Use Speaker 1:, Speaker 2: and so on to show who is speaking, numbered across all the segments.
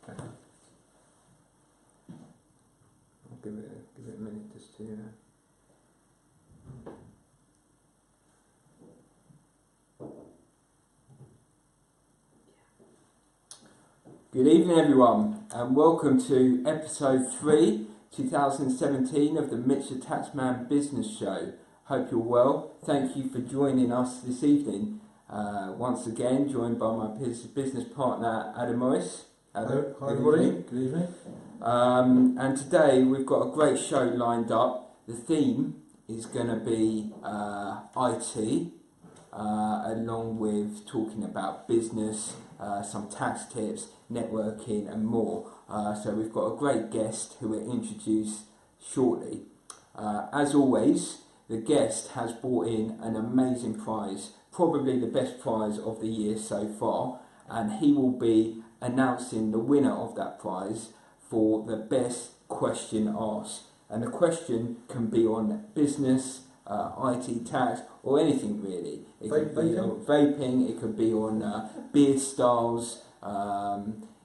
Speaker 1: Okay. I'll give it a minute just to. Good evening, everyone, and welcome to episode 3, 2017 of the Mitch the Taxman Business Show. Hope you're well. Thank you for joining us this evening. Once again, joined by my business partner, Adam Morris. Adam,
Speaker 2: hi everybody. Good evening.
Speaker 1: And today we've got a great show lined up. The theme is going to be IT, along with talking about business, some tax tips, networking and more. So we've got a great guest who we'll introduce shortly. As always, the guest has brought in an amazing prize, probably the best prize of the year so far, and he will be announcing the winner of that prize for the best question asked. And the question can be on business, IT, tax, or anything really. It could be on vaping, it could be on beard styles,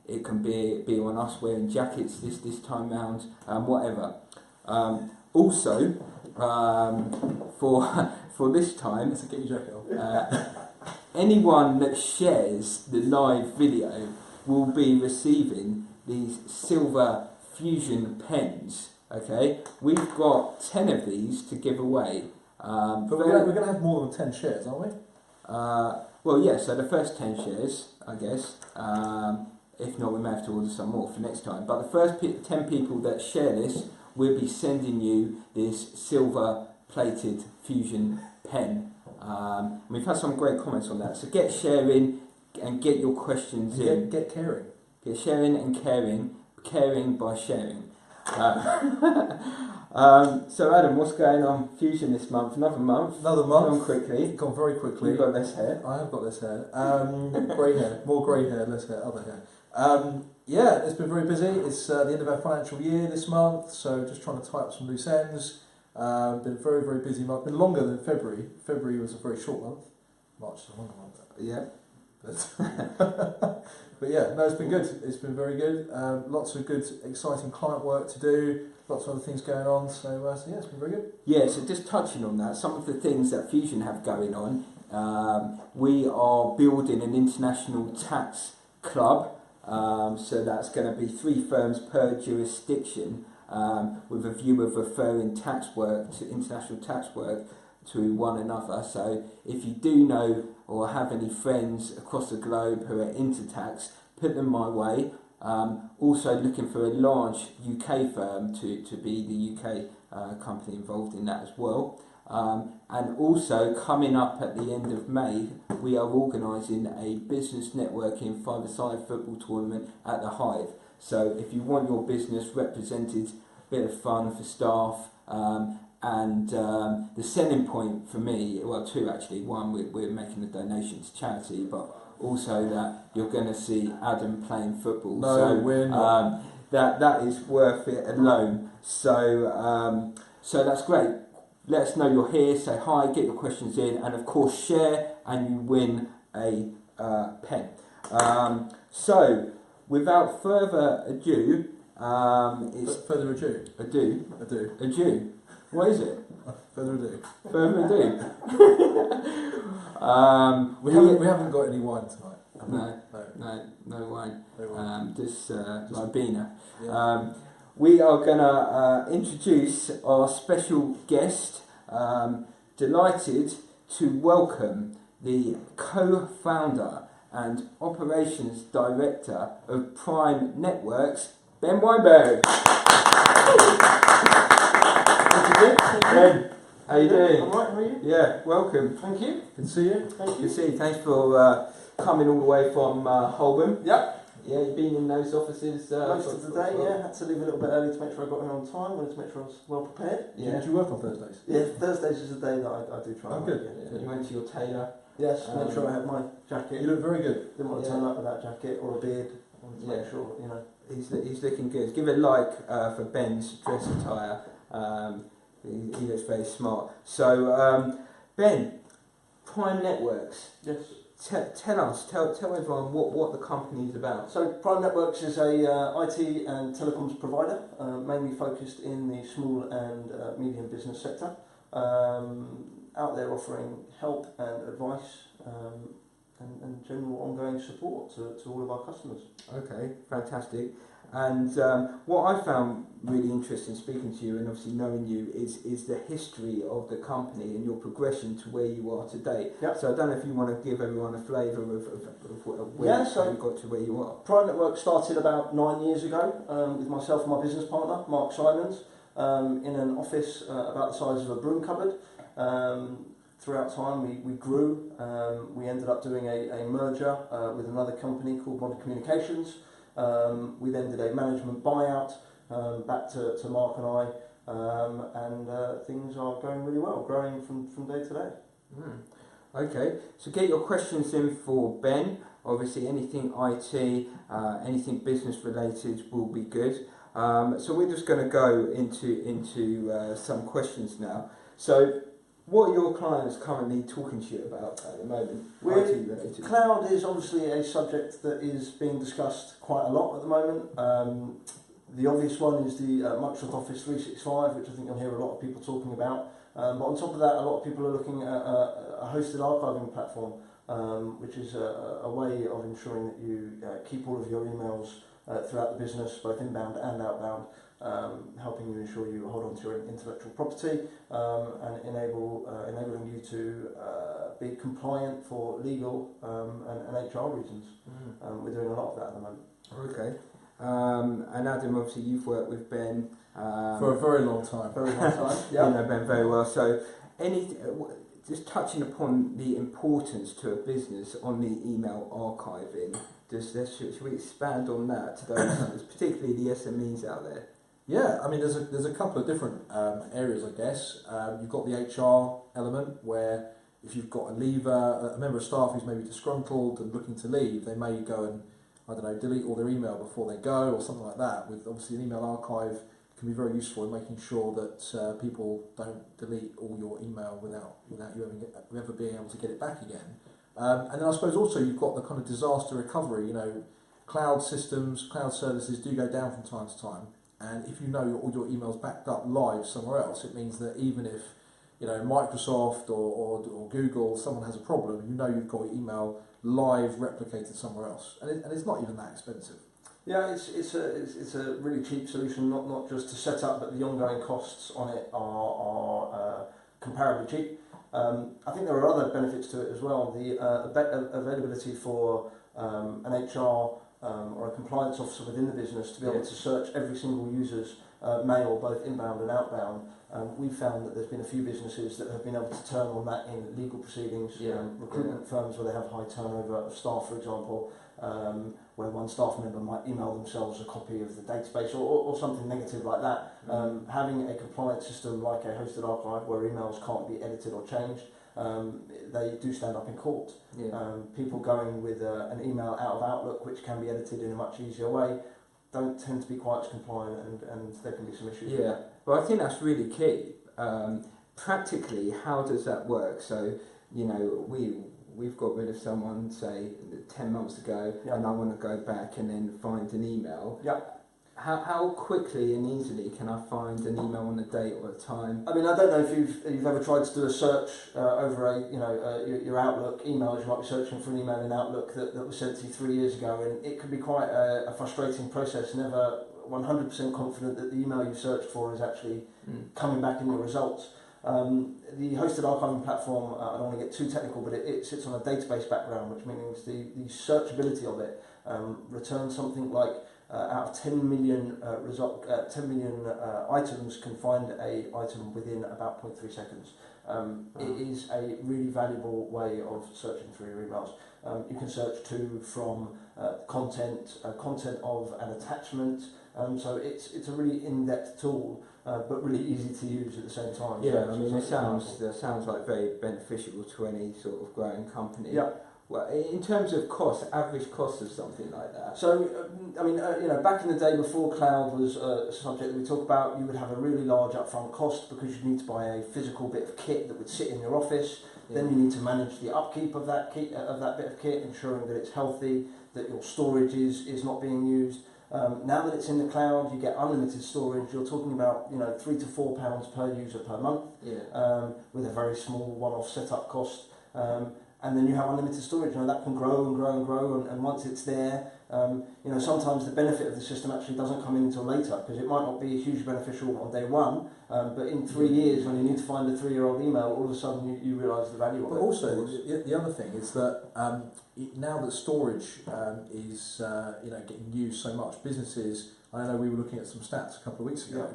Speaker 1: it can be on us wearing jackets this time round, whatever. Also, for this time,
Speaker 2: let's get your jacket off.
Speaker 1: Anyone that shares the live video will be receiving these silver Fusion pens. Okay, we've got 10 of these to give away.
Speaker 2: But we're going to have more than 10 shares, aren't we?
Speaker 1: Well, yeah, so the first 10 shares, I guess. If not, we may have to order some more for next time. But the first 10 people that share this, we'll be sending you this silver-plated Fusion pen. We've had some great comments on that. So get sharing and get your questions in.
Speaker 2: Get caring.
Speaker 1: Get sharing and caring by sharing. So Adam, what's going on Fusion this month? Another month. Gone quickly.
Speaker 2: Gone very quickly.
Speaker 1: You've got less hair.
Speaker 2: I have got less hair. Grey hair. More grey hair, less hair, other hair. Yeah, it's been very busy. It's the end of our financial year this month, so just trying to tie up some loose ends. Been a very, very busy month. Been longer than February. February was a very short month. March is a longer month.
Speaker 1: Yeah.
Speaker 2: But yeah, no, it's been good. It's been very good. Lots of good, exciting client work to do. Lots of other things going on. So yeah, it's been very good.
Speaker 1: Yeah, so just touching on that, some of the things that Fusion have going on. We are building an international tax club. So that's going to be 3 firms per jurisdiction, with a view of referring tax work to international tax work to one another. So if you do know or have any friends across the globe who are into tax, put them my way. Also looking for a large UK firm to be the UK company involved in that as well. And also coming up at the end of May, we are organising a business networking 5-a-side football tournament at the Hive. So if you want your business represented, a bit of fun for staff, and the selling point for me, well, 2 actually. One, we're making a donation to charity, but also that you're going to see Adam playing football.
Speaker 2: No,
Speaker 1: so
Speaker 2: we're not.
Speaker 1: That is worth it alone. So that's great. Let us know you're here. Say hi, get your questions in, and of course share, and you win a pen. So without further ado,
Speaker 2: Further ado.
Speaker 1: What is it?
Speaker 2: Further ado.
Speaker 1: Further ado.
Speaker 2: We haven't got any wine tonight.
Speaker 1: No wine.
Speaker 2: No wine.
Speaker 1: Just Ribena.
Speaker 2: Yeah.
Speaker 1: We are going to introduce our special guest. Delighted to welcome the co-founder and operations director of Prime Networks, Ben Weinberg. Ben, how you doing?
Speaker 3: I'm right, how are you?
Speaker 1: Yeah, welcome.
Speaker 3: Thank you.
Speaker 2: Good to see you.
Speaker 3: Thank
Speaker 1: Good
Speaker 3: you.
Speaker 1: to see you. Thanks for coming all the way from Holborn.
Speaker 3: Yep.
Speaker 1: Yeah, you've been in those offices
Speaker 3: Most of the day, yeah. Had to leave a little bit early to make sure I got here on time. Wanted to make sure I was well prepared.
Speaker 1: Yeah.
Speaker 2: Do you work on Thursdays?
Speaker 3: Yeah, Thursdays is the day that I do try.
Speaker 2: Oh,
Speaker 3: and
Speaker 2: good.
Speaker 3: work, yeah.
Speaker 1: You went to your tailor.
Speaker 3: Yes, make sure I had my jacket.
Speaker 2: You look very good.
Speaker 3: Didn't want to turn up without a jacket or a beard. Wanted to make sure, you know.
Speaker 1: He's looking good. Give it a like for Ben's dress attire. He looks very smart. So, Ben, Prime Networks.
Speaker 3: Yes.
Speaker 1: tell everyone what the company is about.
Speaker 3: So Prime Networks is a IT and telecoms provider, mainly focused in the small and medium business sector. Out there offering help and advice and general ongoing support to all of our customers.
Speaker 1: Okay, fantastic. And what I found really interesting speaking to you and obviously knowing you is the history of the company and your progression to where you are today.
Speaker 3: Yep.
Speaker 1: So I don't know if you want to give everyone a flavour of where
Speaker 3: So
Speaker 1: you got to where you are.
Speaker 3: Prime Networks started about 9 years ago with myself and my business partner, Mark Simons, in an office about the size of a broom cupboard. Throughout time we grew. We ended up doing a merger with another company called Modern Communications. We then did a management buyout back to Mark and I, and things are going really well, growing from day to day.
Speaker 1: Okay, so get your questions in for Ben. Obviously anything IT, anything business related will be good. So we're just going to go into some questions now. So what are your clients currently talking to you about at the moment? IT related?
Speaker 3: Cloud is obviously a subject that is being discussed quite a lot at the moment. The obvious one is the Microsoft Office 365, which I think you'll hear a lot of people talking about. But on top of that, a lot of people are looking at a hosted archiving platform, which is a way of ensuring that you keep all of your emails throughout the business, both inbound and outbound, helping you ensure you hold on to your intellectual property and enabling you to be compliant for legal and HR reasons. We're doing a lot of that at the moment.
Speaker 1: Okay. And Adam, obviously you've worked with Ben
Speaker 2: for a very long time.
Speaker 3: Very long time. Yeah.
Speaker 1: You know Ben very well. So, just touching upon the importance to a business on the email archiving. Should we expand on that to those, particularly the SMEs out there?
Speaker 2: Yeah, I mean, there's a couple of different areas, I guess. You've got the HR element where if you've got a member of staff who's maybe disgruntled and looking to leave, they may go and, I don't know, delete all their email before they go or something like that. With obviously an email archive can be very useful in making sure that people don't delete all your email without you ever being able to get it back again. And then I suppose also you've got the kind of disaster recovery. You know, cloud systems, cloud services do go down from time to time. And if you know all your emails backed up live somewhere else, it means that even if, you know, Microsoft or Google, someone has a problem, you know you've got your email live replicated somewhere else, and it's not even that expensive.
Speaker 3: Yeah, it's a really cheap solution, not just to set up, but the ongoing costs on it are comparably cheap. I think there are other benefits to it as well. The availability for an HR or a compliance officer within the business to be able to search every single user's mail, both inbound and outbound. We've found that there's been a few businesses that have been able to turn on that in legal proceedings, recruitment firms where they have high turnover of staff, for example, where one staff member might email themselves a copy of the database or something negative like that. Having a compliance system like a hosted archive where emails can't be edited or changed, they do stand up in court. People going with an email out of Outlook, which can be edited in a much easier way, don't tend to be quite as compliant, and there can be some issues with that.
Speaker 1: Well, I think that's really key. Practically, how does that work? So, you know, we've got rid of someone, say, 10 months ago, and I want to go back and then find an email. How quickly and easily can I find an email on a date or a time?
Speaker 3: I mean, I don't know if you've ever tried to do a search over your Outlook emails. You might be searching for an email in Outlook that was sent to you 3 years ago, and it can be quite a frustrating process. Never 100% confident that the email you searched for is actually coming back in your results. The hosted archiving platform, I don't want to get too technical, but it sits on a database background, which means the searchability of it returns something like out of 10 million items can find a item within about 0.3 seconds. It is a really valuable way of searching through your emails. You can search to from content of an attachment. So it's a really in-depth tool, but really easy to use at the same time.
Speaker 1: Yeah, I mean, it sounds like very beneficial to any sort of growing company.
Speaker 3: Yeah.
Speaker 1: Well, in terms of cost, average cost of something like that.
Speaker 3: So I mean, back in the day before cloud was a subject that we talk about, you would have a really large upfront cost because you need to buy a physical bit of kit that would sit in your office.
Speaker 1: Yeah.
Speaker 3: Then you need to manage the upkeep of that kit, of that bit of kit, ensuring that it's healthy, that your storage is not being used. Now that it's in the cloud, you get unlimited storage. You're talking about £3 to £4 per user per month, with a very small one-off setup cost. And then you have unlimited storage. That can grow and grow and grow, and once it's there, sometimes the benefit of the system actually doesn't come in until later, because it might not be hugely beneficial on day one, but in 3 years, when you need to find a 3-year-old email, all of a sudden you realise the value of it.
Speaker 2: But also, the other thing is that now that storage is getting used so much, businesses, I know we were looking at some stats a couple of weeks ago,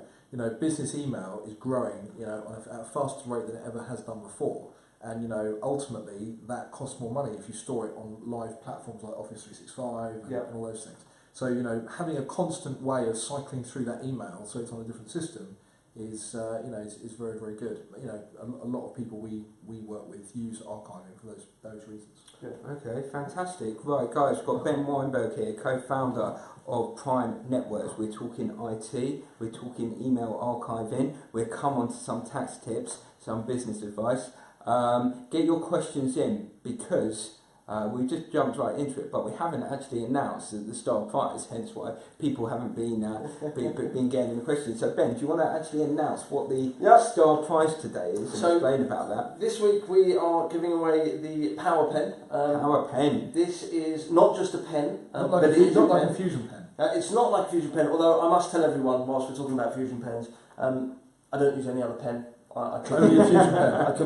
Speaker 2: business email is growing at a faster rate than it ever has done before. And ultimately that costs more money if you store it on live platforms like Office 365 and all those things. So having a constant way of cycling through that email, so it's on a different system, is very, very good. A lot of people we work with use archiving for those reasons.
Speaker 1: Yeah. Okay, fantastic. Right, guys, we've got Ben Weinberg here, co-founder of Prime Networks. We're talking IT, we're talking email archiving, we'll come on to some tax tips, some business advice. Get your questions in, because we just jumped right into it, but we haven't actually announced the star prize, hence why people haven't been getting the questions. So Ben, do you want to actually announce what the star prize today is and explain about that?
Speaker 3: This week we are giving away the Power Pen.
Speaker 1: Power Pen.
Speaker 3: This is not just a pen,
Speaker 2: not like a Fusion pen.
Speaker 3: It's not like a Fusion pen, although I must tell everyone, whilst we're talking about Fusion pens, I don't use any other pen. I could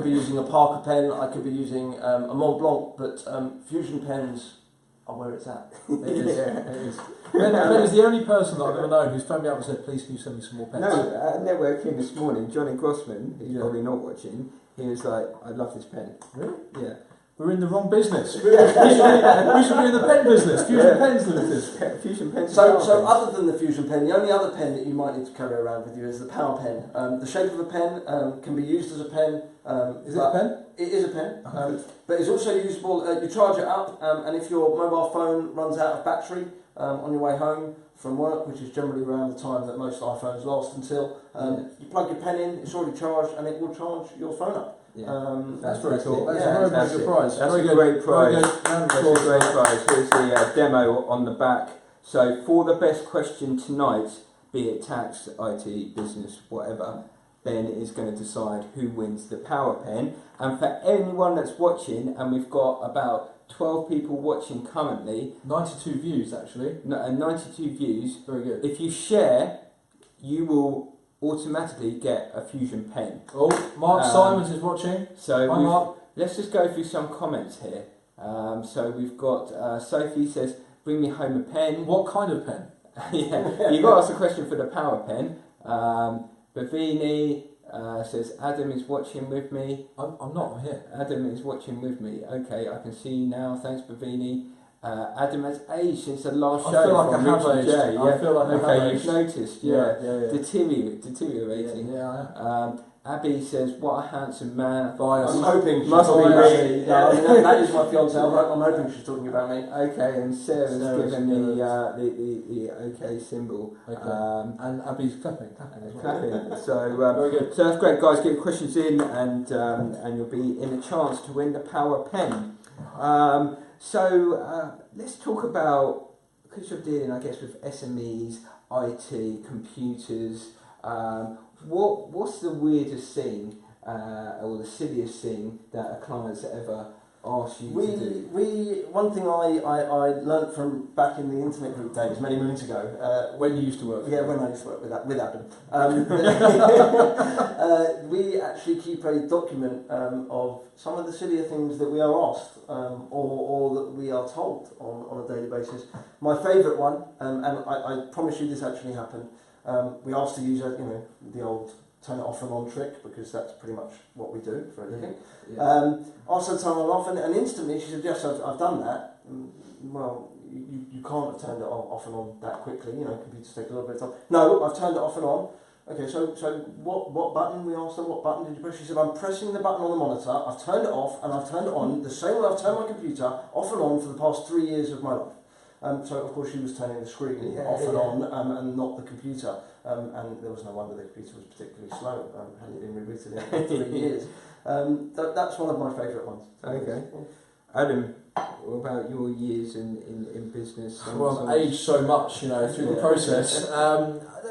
Speaker 3: be using a Parker pen, I could be using a Mont Blanc, but Fusion pens are where it's at.
Speaker 2: It is. Ben is the only person that I've ever known who's phoned me up and said, please can you send me some more pens?
Speaker 1: No, at networking this morning, Johnny Grossman, who's probably not watching, he was like, I love this pen.
Speaker 2: Really?
Speaker 1: Yeah.
Speaker 2: We're in the wrong business. We should be in the pen business. Fusion Pens Limited.
Speaker 1: Fusion Pens.
Speaker 3: So other than the Fusion pen, the only other pen that you might need to carry around with you is the Power Pen. The shape of a pen can be used as a pen.
Speaker 2: Is it a pen?
Speaker 3: It is a pen, but it's also usable. You charge it up, and if your mobile phone runs out of battery on your way home from work, which is generally around the time that most iPhones last until, you plug your pen in, it's already charged, and it will charge your phone up.
Speaker 1: Yeah.
Speaker 2: That's very cool. That's
Speaker 1: a
Speaker 2: very good prize.
Speaker 1: That's a great prize. That's a great prize. Here's the demo on the back. So for the best question tonight, be it tax, IT, business, whatever, Ben is going to decide who wins the Power Pen. And for anyone that's watching, and we've got about 12 people watching currently.
Speaker 2: 92 views actually.
Speaker 1: 92 views.
Speaker 2: Very good.
Speaker 1: If you share, you will automatically get a Fusion pen.
Speaker 2: Oh, Mark Simons is watching.
Speaker 1: So
Speaker 2: hi Mark.
Speaker 1: Let's just go through some comments here. So we've got Sophie says, bring me home a pen.
Speaker 2: What kind of pen?
Speaker 1: Yeah, you've got to ask a question for the Power Pen. Bavini says, Adam is watching with me.
Speaker 2: I'm not, I'm here.
Speaker 1: Adam is watching with me. Okay, I can see you now. Thanks, Bavini. Adam has aged since the last show.
Speaker 2: I feel like
Speaker 1: from
Speaker 2: I have
Speaker 1: Richard
Speaker 2: aged.
Speaker 1: J.
Speaker 2: I feel like I have
Speaker 1: you've
Speaker 2: aged.
Speaker 1: noticed, deteriorating.
Speaker 2: Yeah.
Speaker 1: Abby says, what a handsome man.
Speaker 3: I'm hoping she's
Speaker 1: must
Speaker 3: talking
Speaker 1: be
Speaker 3: about
Speaker 1: me.
Speaker 3: me. That is my fiancée. I'm hoping she's talking about me.
Speaker 1: Okay, and Sarah's given the okay symbol.
Speaker 2: Okay. And Abby's clapping as well.
Speaker 1: Clapping. So
Speaker 2: very good.
Speaker 1: So that's great, guys. Get your questions in, and you'll be in a chance to win the Power Pen. So let's talk about, because you're dealing, I guess, with SMEs, IT, computers. What's the weirdest thing or the silliest thing that a client's ever asked you to do?
Speaker 3: One thing I learnt from back in the internet group days many moons ago.
Speaker 2: When you used to work?
Speaker 3: Yeah, when I used to work with Adam. We actually keep a document of some of the sillier things that we are asked or that we are told on a daily basis. My favourite one, and I promise you this actually happened. We asked to use the old turn it off and on trick, because that's pretty much what we do for everything. Yeah. Asked her to turn it off, and instantly she said, yes, I've done that. Well, you can't have turned it off and on that quickly, computers take a little bit of time. No, I've turned it off and on. Okay, so what button? We asked her, what button did you press? She said, I'm pressing the button on the monitor, I've turned it off and I've turned it on, the same way I've turned my computer off and on for the past 3 years of my life. So of course she was turning the screen off and on, and not the computer. And there was no wonder the computer was particularly slow. Hadn't been rebooted in 3 years. That's one of my favourite ones.
Speaker 1: Okay. Adam, what about your years in business?
Speaker 2: Well, I've aged so much, through the process.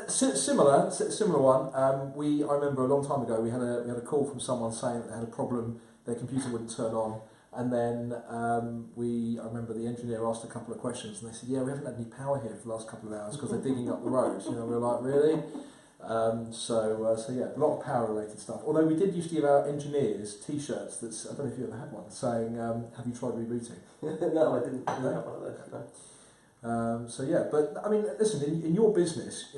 Speaker 2: Similar one. I remember a long time ago we had a call from someone saying that they had a problem, their computer wouldn't turn on, and then I remember the engineer asked a couple of questions, and they said, "Yeah, we haven't had any power here for the last couple of hours because they're digging up the road." We were like, "Really?" So yeah, a lot of power related stuff. Although we did used to give our engineers T-shirts I don't know if you ever had one, saying, "Have you tried rebooting?"
Speaker 3: No, I didn't have one of those. No.
Speaker 2: So yeah, but I mean, listen, in your business,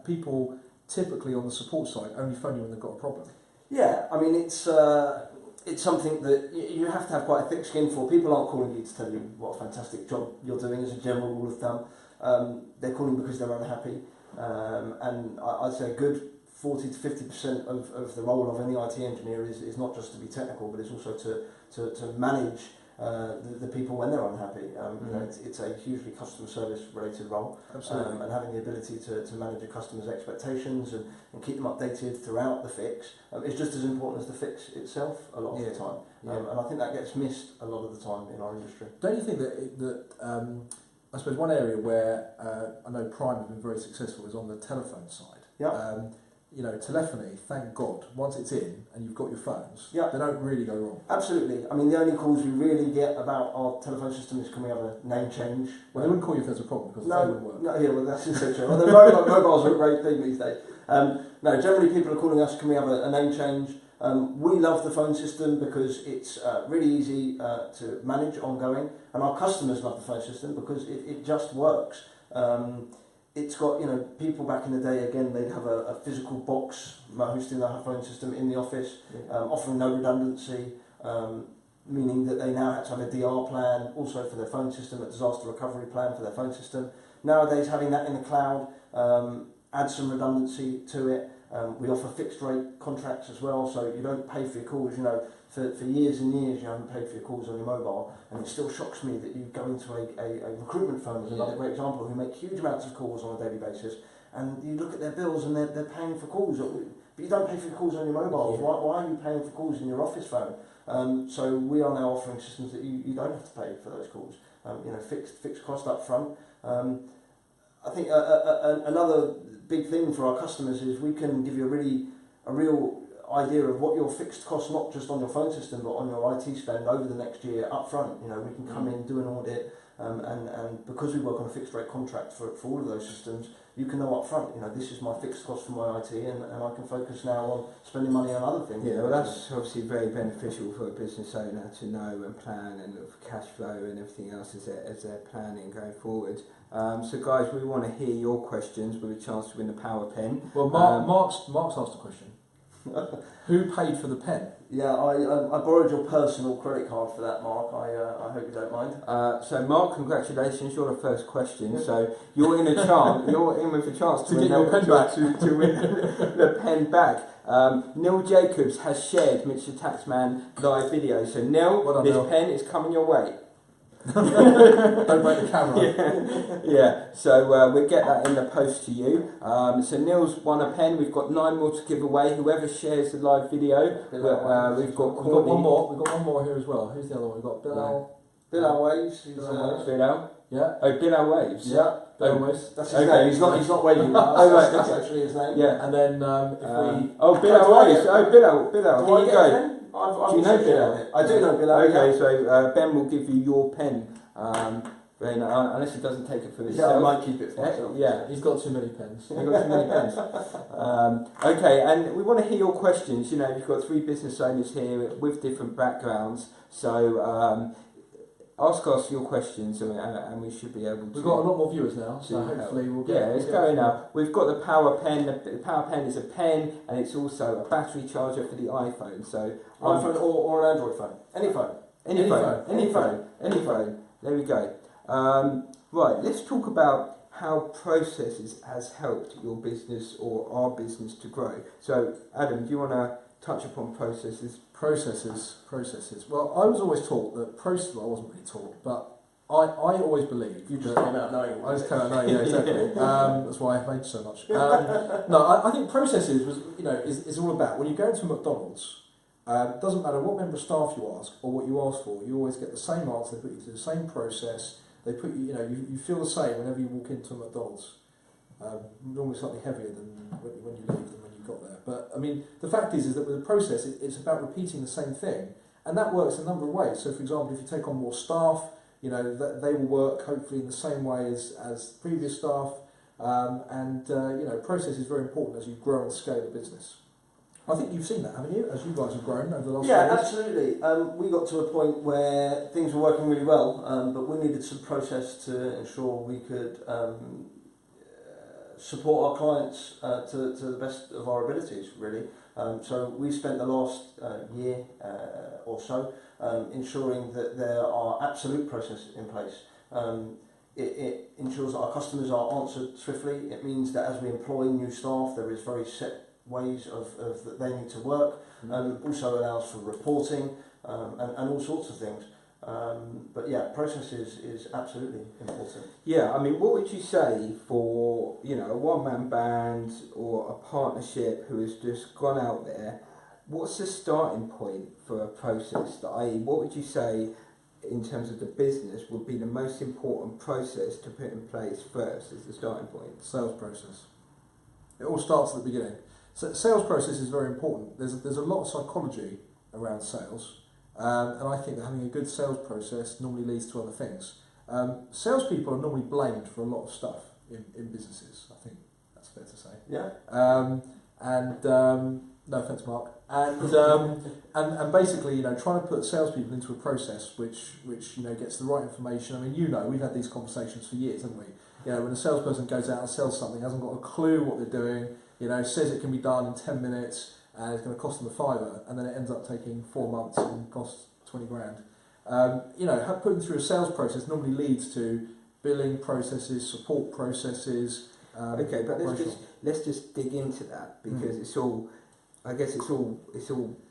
Speaker 2: people typically on the support side only phone you when they've got a problem.
Speaker 3: Yeah, I mean it's something that you have to have quite a thick skin for. People aren't calling you to tell you what a fantastic job you're doing as a general rule of thumb. They're calling because they're unhappy. And I'd say a good 40 to 50% of the role of any IT engineer is not just to be technical, but it's also to manage the people when they're unhappy. It's a hugely customer service related role.
Speaker 2: Absolutely.
Speaker 3: And having the ability to manage a customer's expectations and keep them updated throughout the fix is just as important as the fix itself a lot of the time. And I think that gets missed a lot of the time in our industry.
Speaker 2: Don't you think that I suppose one area where I know Prime have been very successful is on the telephone side.
Speaker 3: Yeah.
Speaker 2: Telephony, thank God, once it's in and you've got your phones,
Speaker 3: Yeah.
Speaker 2: they don't really go wrong.
Speaker 3: Absolutely. I mean, the only calls we really get about our telephone system is, can we have a name change?
Speaker 2: Well, they wouldn't call you if there's a problem because the phone wouldn't work.
Speaker 3: No, yeah, well, that's so true. Although mobiles are a great thing these days. No, generally people are calling us, can we have a name change? We love the phone system because it's really easy to manage ongoing, and our customers love the phone system because it just works. It's got, people back in the day, again, they'd have a physical box hosting their phone system in the office, offering no redundancy, meaning that they now have to have a DR plan also for their phone system, a disaster recovery plan for their phone system. Nowadays, having that in the cloud adds some redundancy to it. We offer fixed rate contracts as well, so you don't pay for your calls. For years and years you haven't paid for your calls on your mobile, and it still shocks me that you go into a recruitment firm, as another great example, who make huge amounts of calls on a daily basis, and you look at their bills and they're paying for calls, but you don't pay for your calls on your mobiles. Yeah. Why are you paying for calls in your office phone? So we are now offering systems that you don't have to pay for those calls. Fixed cost up front. I think another big thing for our customers is we can give you a real idea of what your fixed costs, not just on your phone system, but on your IT spend over the next year up front. We can come in, do an audit, and because we work on a fixed rate contract for all of those systems, you can know up front, this is my fixed cost for my IT, and I can focus now on spending money on other things.
Speaker 1: Yeah, well, that's obviously very beneficial for a business owner to know and plan and look for cash flow and everything else as they're planning going forward. So guys, we want to hear your questions with a chance to win the power pen.
Speaker 2: Well, Mark's asked a question. Who paid for the pen?
Speaker 3: Yeah, I borrowed your personal credit card for that, Mark. I hope you don't mind.
Speaker 1: So Mark, congratulations, you're the first question. So you're in with a chance to win
Speaker 2: your pen back.
Speaker 1: to win the pen back. Neil Jacobs has shared Mitch the Taxman live video. So Neil, this pen is coming your way.
Speaker 2: Don't break the camera.
Speaker 1: Yeah. So we'll get that in the post to you. So Neil's won a pen. We've got 9 more to give away. Whoever shares the live video, we've got
Speaker 2: one more. We've got one more here as well. Who's the other one? We've got
Speaker 3: Bill Waves.
Speaker 1: Bill.
Speaker 2: Yeah.
Speaker 1: Oh, Bill Waves.
Speaker 2: Yeah. Bill Waves.
Speaker 3: That's his name. He's not waving. That's actually his name.
Speaker 1: Yeah.
Speaker 2: And then
Speaker 1: Bill Waves. Oh, Bill. Here you go. Do you know Bill?
Speaker 3: I do know Bill.
Speaker 1: Okay, so Ben will give you your pen. Unless he doesn't take it for himself.
Speaker 3: Yeah, I might keep it for myself.
Speaker 2: Yeah, he's got too many pens.
Speaker 1: You've got too many pens. Okay, and we want to hear your questions. You've got 3 business owners here with different backgrounds. So ask us your questions, and we should be able to.
Speaker 2: We've got a lot more viewers now, so hopefully we'll get.
Speaker 1: Yeah, it's going up. We've got the power pen. The power pen is a pen, and it's also a battery charger for the iPhone. So
Speaker 3: iPhone or an Android phone, any phone.
Speaker 1: Any phone. There we go. Right, let's talk about how processes has helped your business or our business to grow. So, Adam, do you want to touch upon processes?
Speaker 2: Processes. Well, I was always taught that I wasn't really taught, but I always believe
Speaker 3: You just
Speaker 2: that-
Speaker 3: came out knowing.
Speaker 2: I just cannot know, yeah, exactly. That's why I've made so much. No, I think processes is all about when you go to McDonald's. It doesn't matter what member of staff you ask or what you ask for. You always get the same answer. They put you through the same process. They put you, you feel the same whenever you walk into a McDonald's. Normally slightly heavier than when you leave than when you got there. But I mean, the fact is that with the process, it's about repeating the same thing, and that works in a number of ways. So, for example, if you take on more staff, that they will work hopefully in the same way as previous staff, and process is very important as you grow and scale the business. I think you've seen that, haven't you? As you guys have grown over the last few years.
Speaker 3: Absolutely. We got to a point where things were working really well, but we needed some process to ensure we could support our clients to the best of our abilities, really. So we spent the last year or so ensuring that there are absolute processes in place. It ensures that our customers are answered swiftly. It means that as we employ new staff, there is very set ways of that they need to work. Also allows for reporting and all sorts of things. But yeah, process is absolutely important.
Speaker 1: Yeah, I mean, what would you say for a one-man band or a partnership who has just gone out there? What's the starting point for a process? I.e., what would you say in terms of the business would be the most important process to put in place first as the starting point?
Speaker 2: Sales process. It all starts at the beginning. So sales process is very important. There's a lot of psychology around sales, and I think that having a good sales process normally leads to other things. Salespeople are normally blamed for a lot of stuff in businesses. I think that's fair to say.
Speaker 3: Yeah.
Speaker 2: No offence, Mark. And basically, trying to put salespeople into a process which gets the right information. I mean, we've had these conversations for years, haven't we? When a salesperson goes out and sells something, hasn't got a clue what they're doing, says it can be done in 10 minutes and it's going to cost them a fiver, and then it ends up taking 4 months and costs 20 grand. Putting through a sales process normally leads to billing processes, support processes.
Speaker 1: Okay, but let's just dig into that because it's all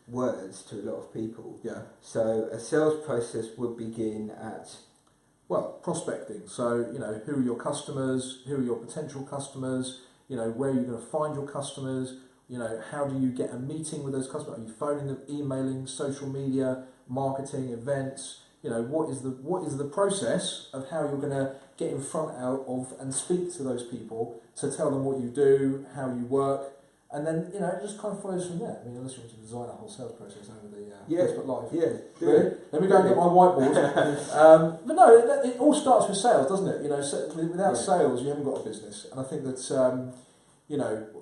Speaker 1: words to a lot of people.
Speaker 2: Yeah.
Speaker 1: So a sales process would begin at
Speaker 2: prospecting. So who are your customers? Who are your potential customers? Where are you going to find your customers? How do you get a meeting with those customers? Are you phoning them, emailing, social media, marketing, events? What is the process of how you're going to get in front of and speak to those people to tell them what you do, how you work, and then it just kind of flows from there. I mean, unless you want to design a whole sales process over the Facebook Live.
Speaker 1: Yeah.
Speaker 2: Really? Let me go and get my whiteboard. But no, it all starts with sales, doesn't it? Without sales, you haven't got a business. And I think that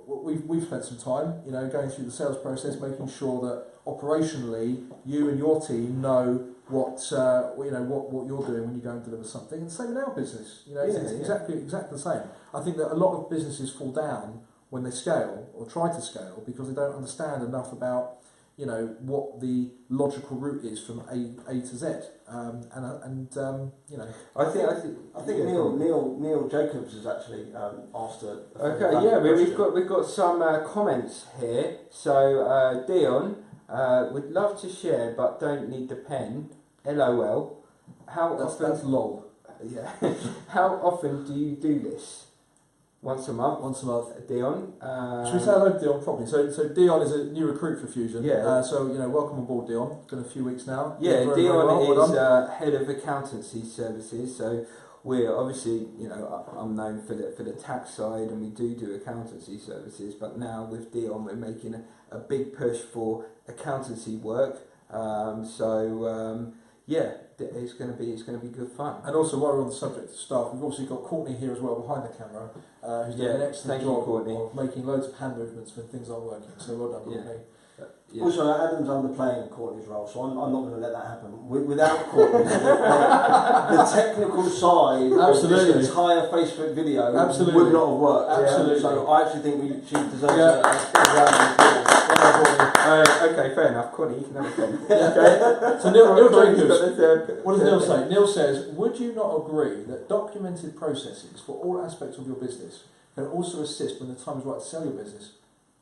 Speaker 2: we've spent some time, going through the sales process, making sure that operationally you and your team know what you're doing when you go and deliver something. And the same in our business. It's exactly the same. I think that a lot of businesses fall down when they scale or try to scale because they don't understand enough about what the logical route is from A to Z.
Speaker 1: I think
Speaker 3: Neil Jacobs has actually asked
Speaker 1: we've got some comments here. So Dion would love to share but don't need the pen. LOL.
Speaker 2: That's lol.
Speaker 1: Yeah. How often do you do this? Once a month, Dion.
Speaker 2: Should we say hello to Dion properly? So Dion is a new recruit for Fusion.
Speaker 1: Yeah.
Speaker 2: Welcome on board, Dion. It's been a few weeks now.
Speaker 1: Yeah,
Speaker 2: very,
Speaker 1: Dion
Speaker 2: very well.
Speaker 1: is head of accountancy services. So we're obviously, I'm known for the tax side, and we do accountancy services. But now with Dion, we're making a big push for accountancy work. It's going to be good fun.
Speaker 2: And also, while we're on the subject of staff, we've also got Courtney here as well behind the camera, who's doing an excellent job of making loads of hand movements when things aren't working. So well done, Courtney.
Speaker 1: Yeah.
Speaker 3: Also, Adam's underplaying Courtney's role, so I'm not going to let that happen. Without Courtney, the technical side of this entire Facebook video would not have worked.
Speaker 2: Absolutely.
Speaker 3: So I actually think she deserves a round of applause.
Speaker 1: Okay, fair enough. Courtney, you can have a pen.
Speaker 2: Okay. So Neil Jacobs, what does Neil say? Neil says, would you not agree that documented processes for all aspects of your business can also assist when the time is right to sell your business?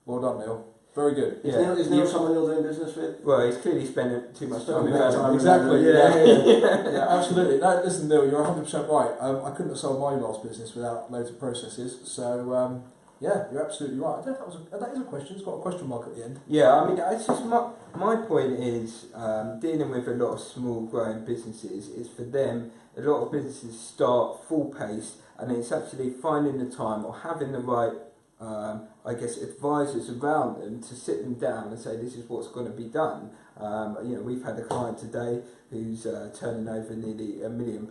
Speaker 2: Well done, Neil. Very good.
Speaker 3: Is Neil someone you're doing business with?
Speaker 1: Well, he's clearly spending too much time with
Speaker 3: Time.
Speaker 2: Exactly.
Speaker 3: Yeah.
Speaker 2: Absolutely. No, listen, Neil, you're 100% right. I couldn't have sold my last business without loads of processes. So, yeah, you're absolutely right. I don't know if that is a question. It's got a question mark at the end.
Speaker 1: Yeah, I mean, it's just my point is dealing with a lot of small growing businesses is for them, a lot of businesses start full paced, and it's actually finding the time or having the right, I guess, advisors around them to sit them down and say, this is what's going to be done. We've had a client today who's turning over nearly £1 million,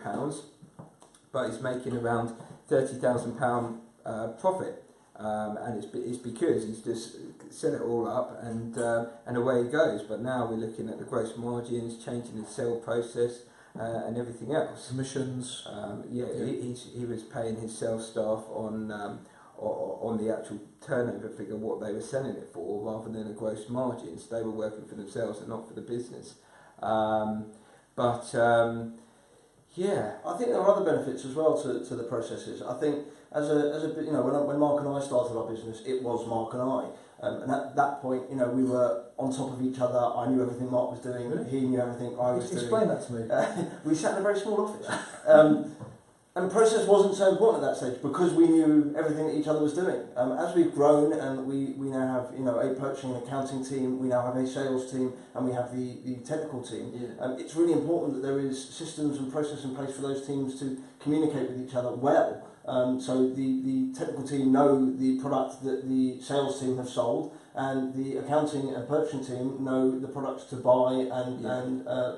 Speaker 1: but he's making around £30,000 profit. And it's because he's just set it all up and away he goes. But now we're looking at the gross margins, changing the sale process and everything else.
Speaker 2: Commissions.
Speaker 1: He was paying his sales staff on the actual turnover figure, what they were selling it for, rather than the gross margins. They were working for themselves and not for the business. Yeah,
Speaker 3: I think there are other benefits as well to the processes. I think when Mark and I started our business, it was Mark and I, and at that point, we were on top of each other. I knew everything Mark was doing.
Speaker 2: Really?
Speaker 3: He knew everything I was doing.
Speaker 2: Explain that to me.
Speaker 3: We sat in a very small office, and process wasn't so important at that stage because we knew everything that each other was doing. As we've grown and we now have a purchasing and accounting team, we now have a sales team, and we have the technical team.
Speaker 1: Yeah.
Speaker 3: It's really important that there is systems and process in place for those teams to communicate with each other well. So the technical team know the product that the sales team have sold, and the accounting and purchasing team know the products to buy and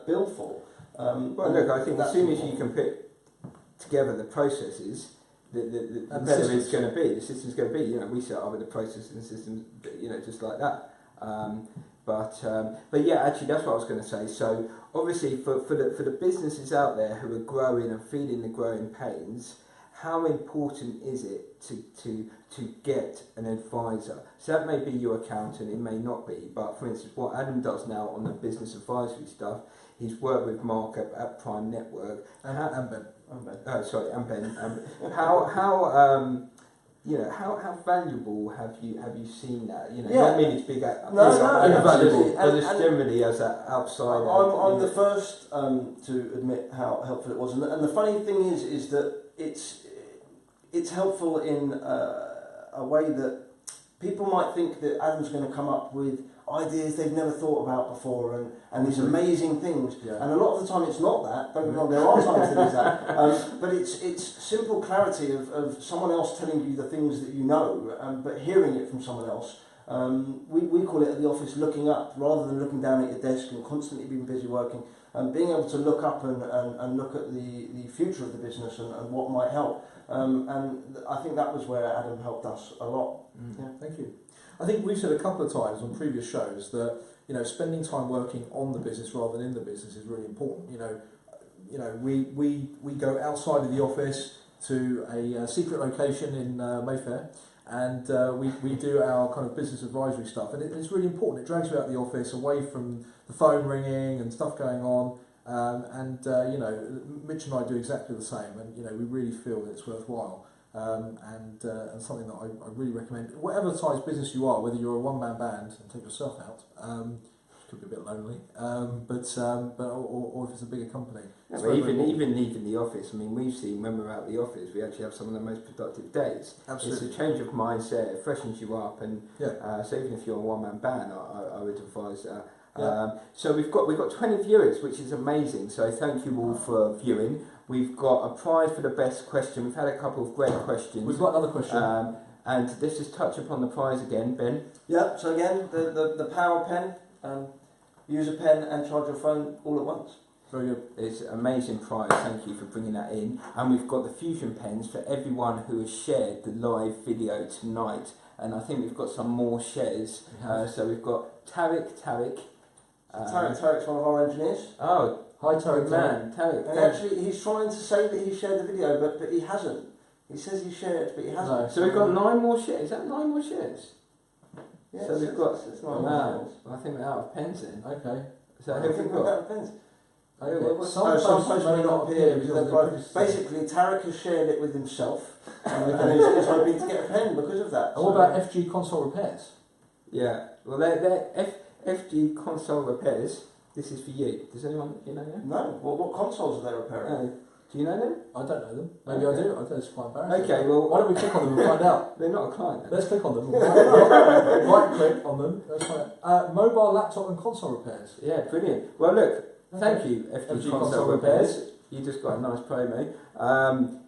Speaker 3: bill for.
Speaker 1: Well, look, I think as soon as you can put together the processes, the better it's going to be. The system's going to be. We set up with the process and the system, just like that. But yeah, actually, that's what I was going to say. So obviously, for the businesses out there who are growing and feeling the growing pains, how important is it to get an advisor? So that may be your accountant, it may not be, but for instance, what Adam does now on the business advisory stuff, he's worked with Mark at Prime Network
Speaker 2: And Ben.
Speaker 1: And Ben. How valuable have you seen that? I mean it's big.
Speaker 3: Absolutely.
Speaker 1: But just generally as an outsider.
Speaker 3: I'm the first to admit how helpful it was, and the funny thing is that it's helpful in a way that people might think that Adam's going to come up with ideas they've never thought about before and these amazing things. Yeah. And a lot of the time it's not that. Don't get me wrong, there are times that it's that. But it's simple clarity of someone else telling you the things that you know, but hearing it from someone else. We call it at the office looking up, rather than looking down at your desk and constantly being busy working. Being able to look up and look at the future of the business and what might help. And I think that was where Adam helped us a lot.
Speaker 2: Yeah, thank you. I think we've said a couple of times on previous shows that spending time working on the business rather than in the business is really important. We go outside of the office to a secret location in Mayfair, and we do our kind of business advisory stuff, and it's really important. It drags you out of the office, away from the phone ringing and stuff going on. Mitch and I do exactly the same, and we really feel that it's worthwhile. And something that I really recommend. Whatever size business you are, whether you're a one-man band and take yourself out, which could be a bit lonely, or if it's a bigger company.
Speaker 1: Yeah, but even leaving the office, I mean, we've seen when we're out the office, we actually have some of the most productive days.
Speaker 2: Absolutely.
Speaker 1: It's a change of mindset, it freshens you up, and so even if you're a one-man band, I would advise that. Yeah. So we've got 20 viewers, which is amazing. So thank you all for viewing. We've got a prize for the best question. We've had a couple of great questions.
Speaker 2: We've got another question.
Speaker 1: And let's just touch upon the prize again, Ben.
Speaker 3: Yeah. So again, the power pen. Use a pen and charge your phone all at once.
Speaker 2: Very good.
Speaker 1: It's an amazing prize. Thank you for bringing that in. And we've got the Fusion pens for everyone who has shared the live video tonight. And I think we've got some more shares. So we've got Tarek.
Speaker 3: Tarek's one of our engineers.
Speaker 1: Oh, hi Tarek, man. Tarek.
Speaker 3: And actually, he's trying to say that he shared the video, but he hasn't. He says he shared, but he hasn't.
Speaker 1: No. So we've got 9 more shares. Is that 9 more shares?
Speaker 3: Yeah,
Speaker 1: so we've got.
Speaker 3: It's 9 more shares.
Speaker 1: I think we're out of pens then.
Speaker 2: Okay.
Speaker 1: So
Speaker 3: I think we're out of pens.
Speaker 2: Some posts may not appear because
Speaker 3: basically, Tarek has shared it with himself, and he's hoping to get a pen because of that.
Speaker 2: And what about FG Console Repairs?
Speaker 1: Yeah. Well, they're FG Console Repairs. This is for you. Does anyone you know them?
Speaker 3: No. What consoles are they repairing?
Speaker 1: Do you know them?
Speaker 2: I don't know them. Maybe
Speaker 1: Okay.
Speaker 2: I do. I think it's quite embarrassing.
Speaker 1: Okay. Well,
Speaker 2: Why don't we click on them and find out?
Speaker 1: they're not a client. Then.
Speaker 2: Let's click on them. Right click on them. Let's find out. Mobile, laptop, and console repairs.
Speaker 1: Yeah, brilliant. Well, look, thank you, FG Console Repairs. You just got a nice promo.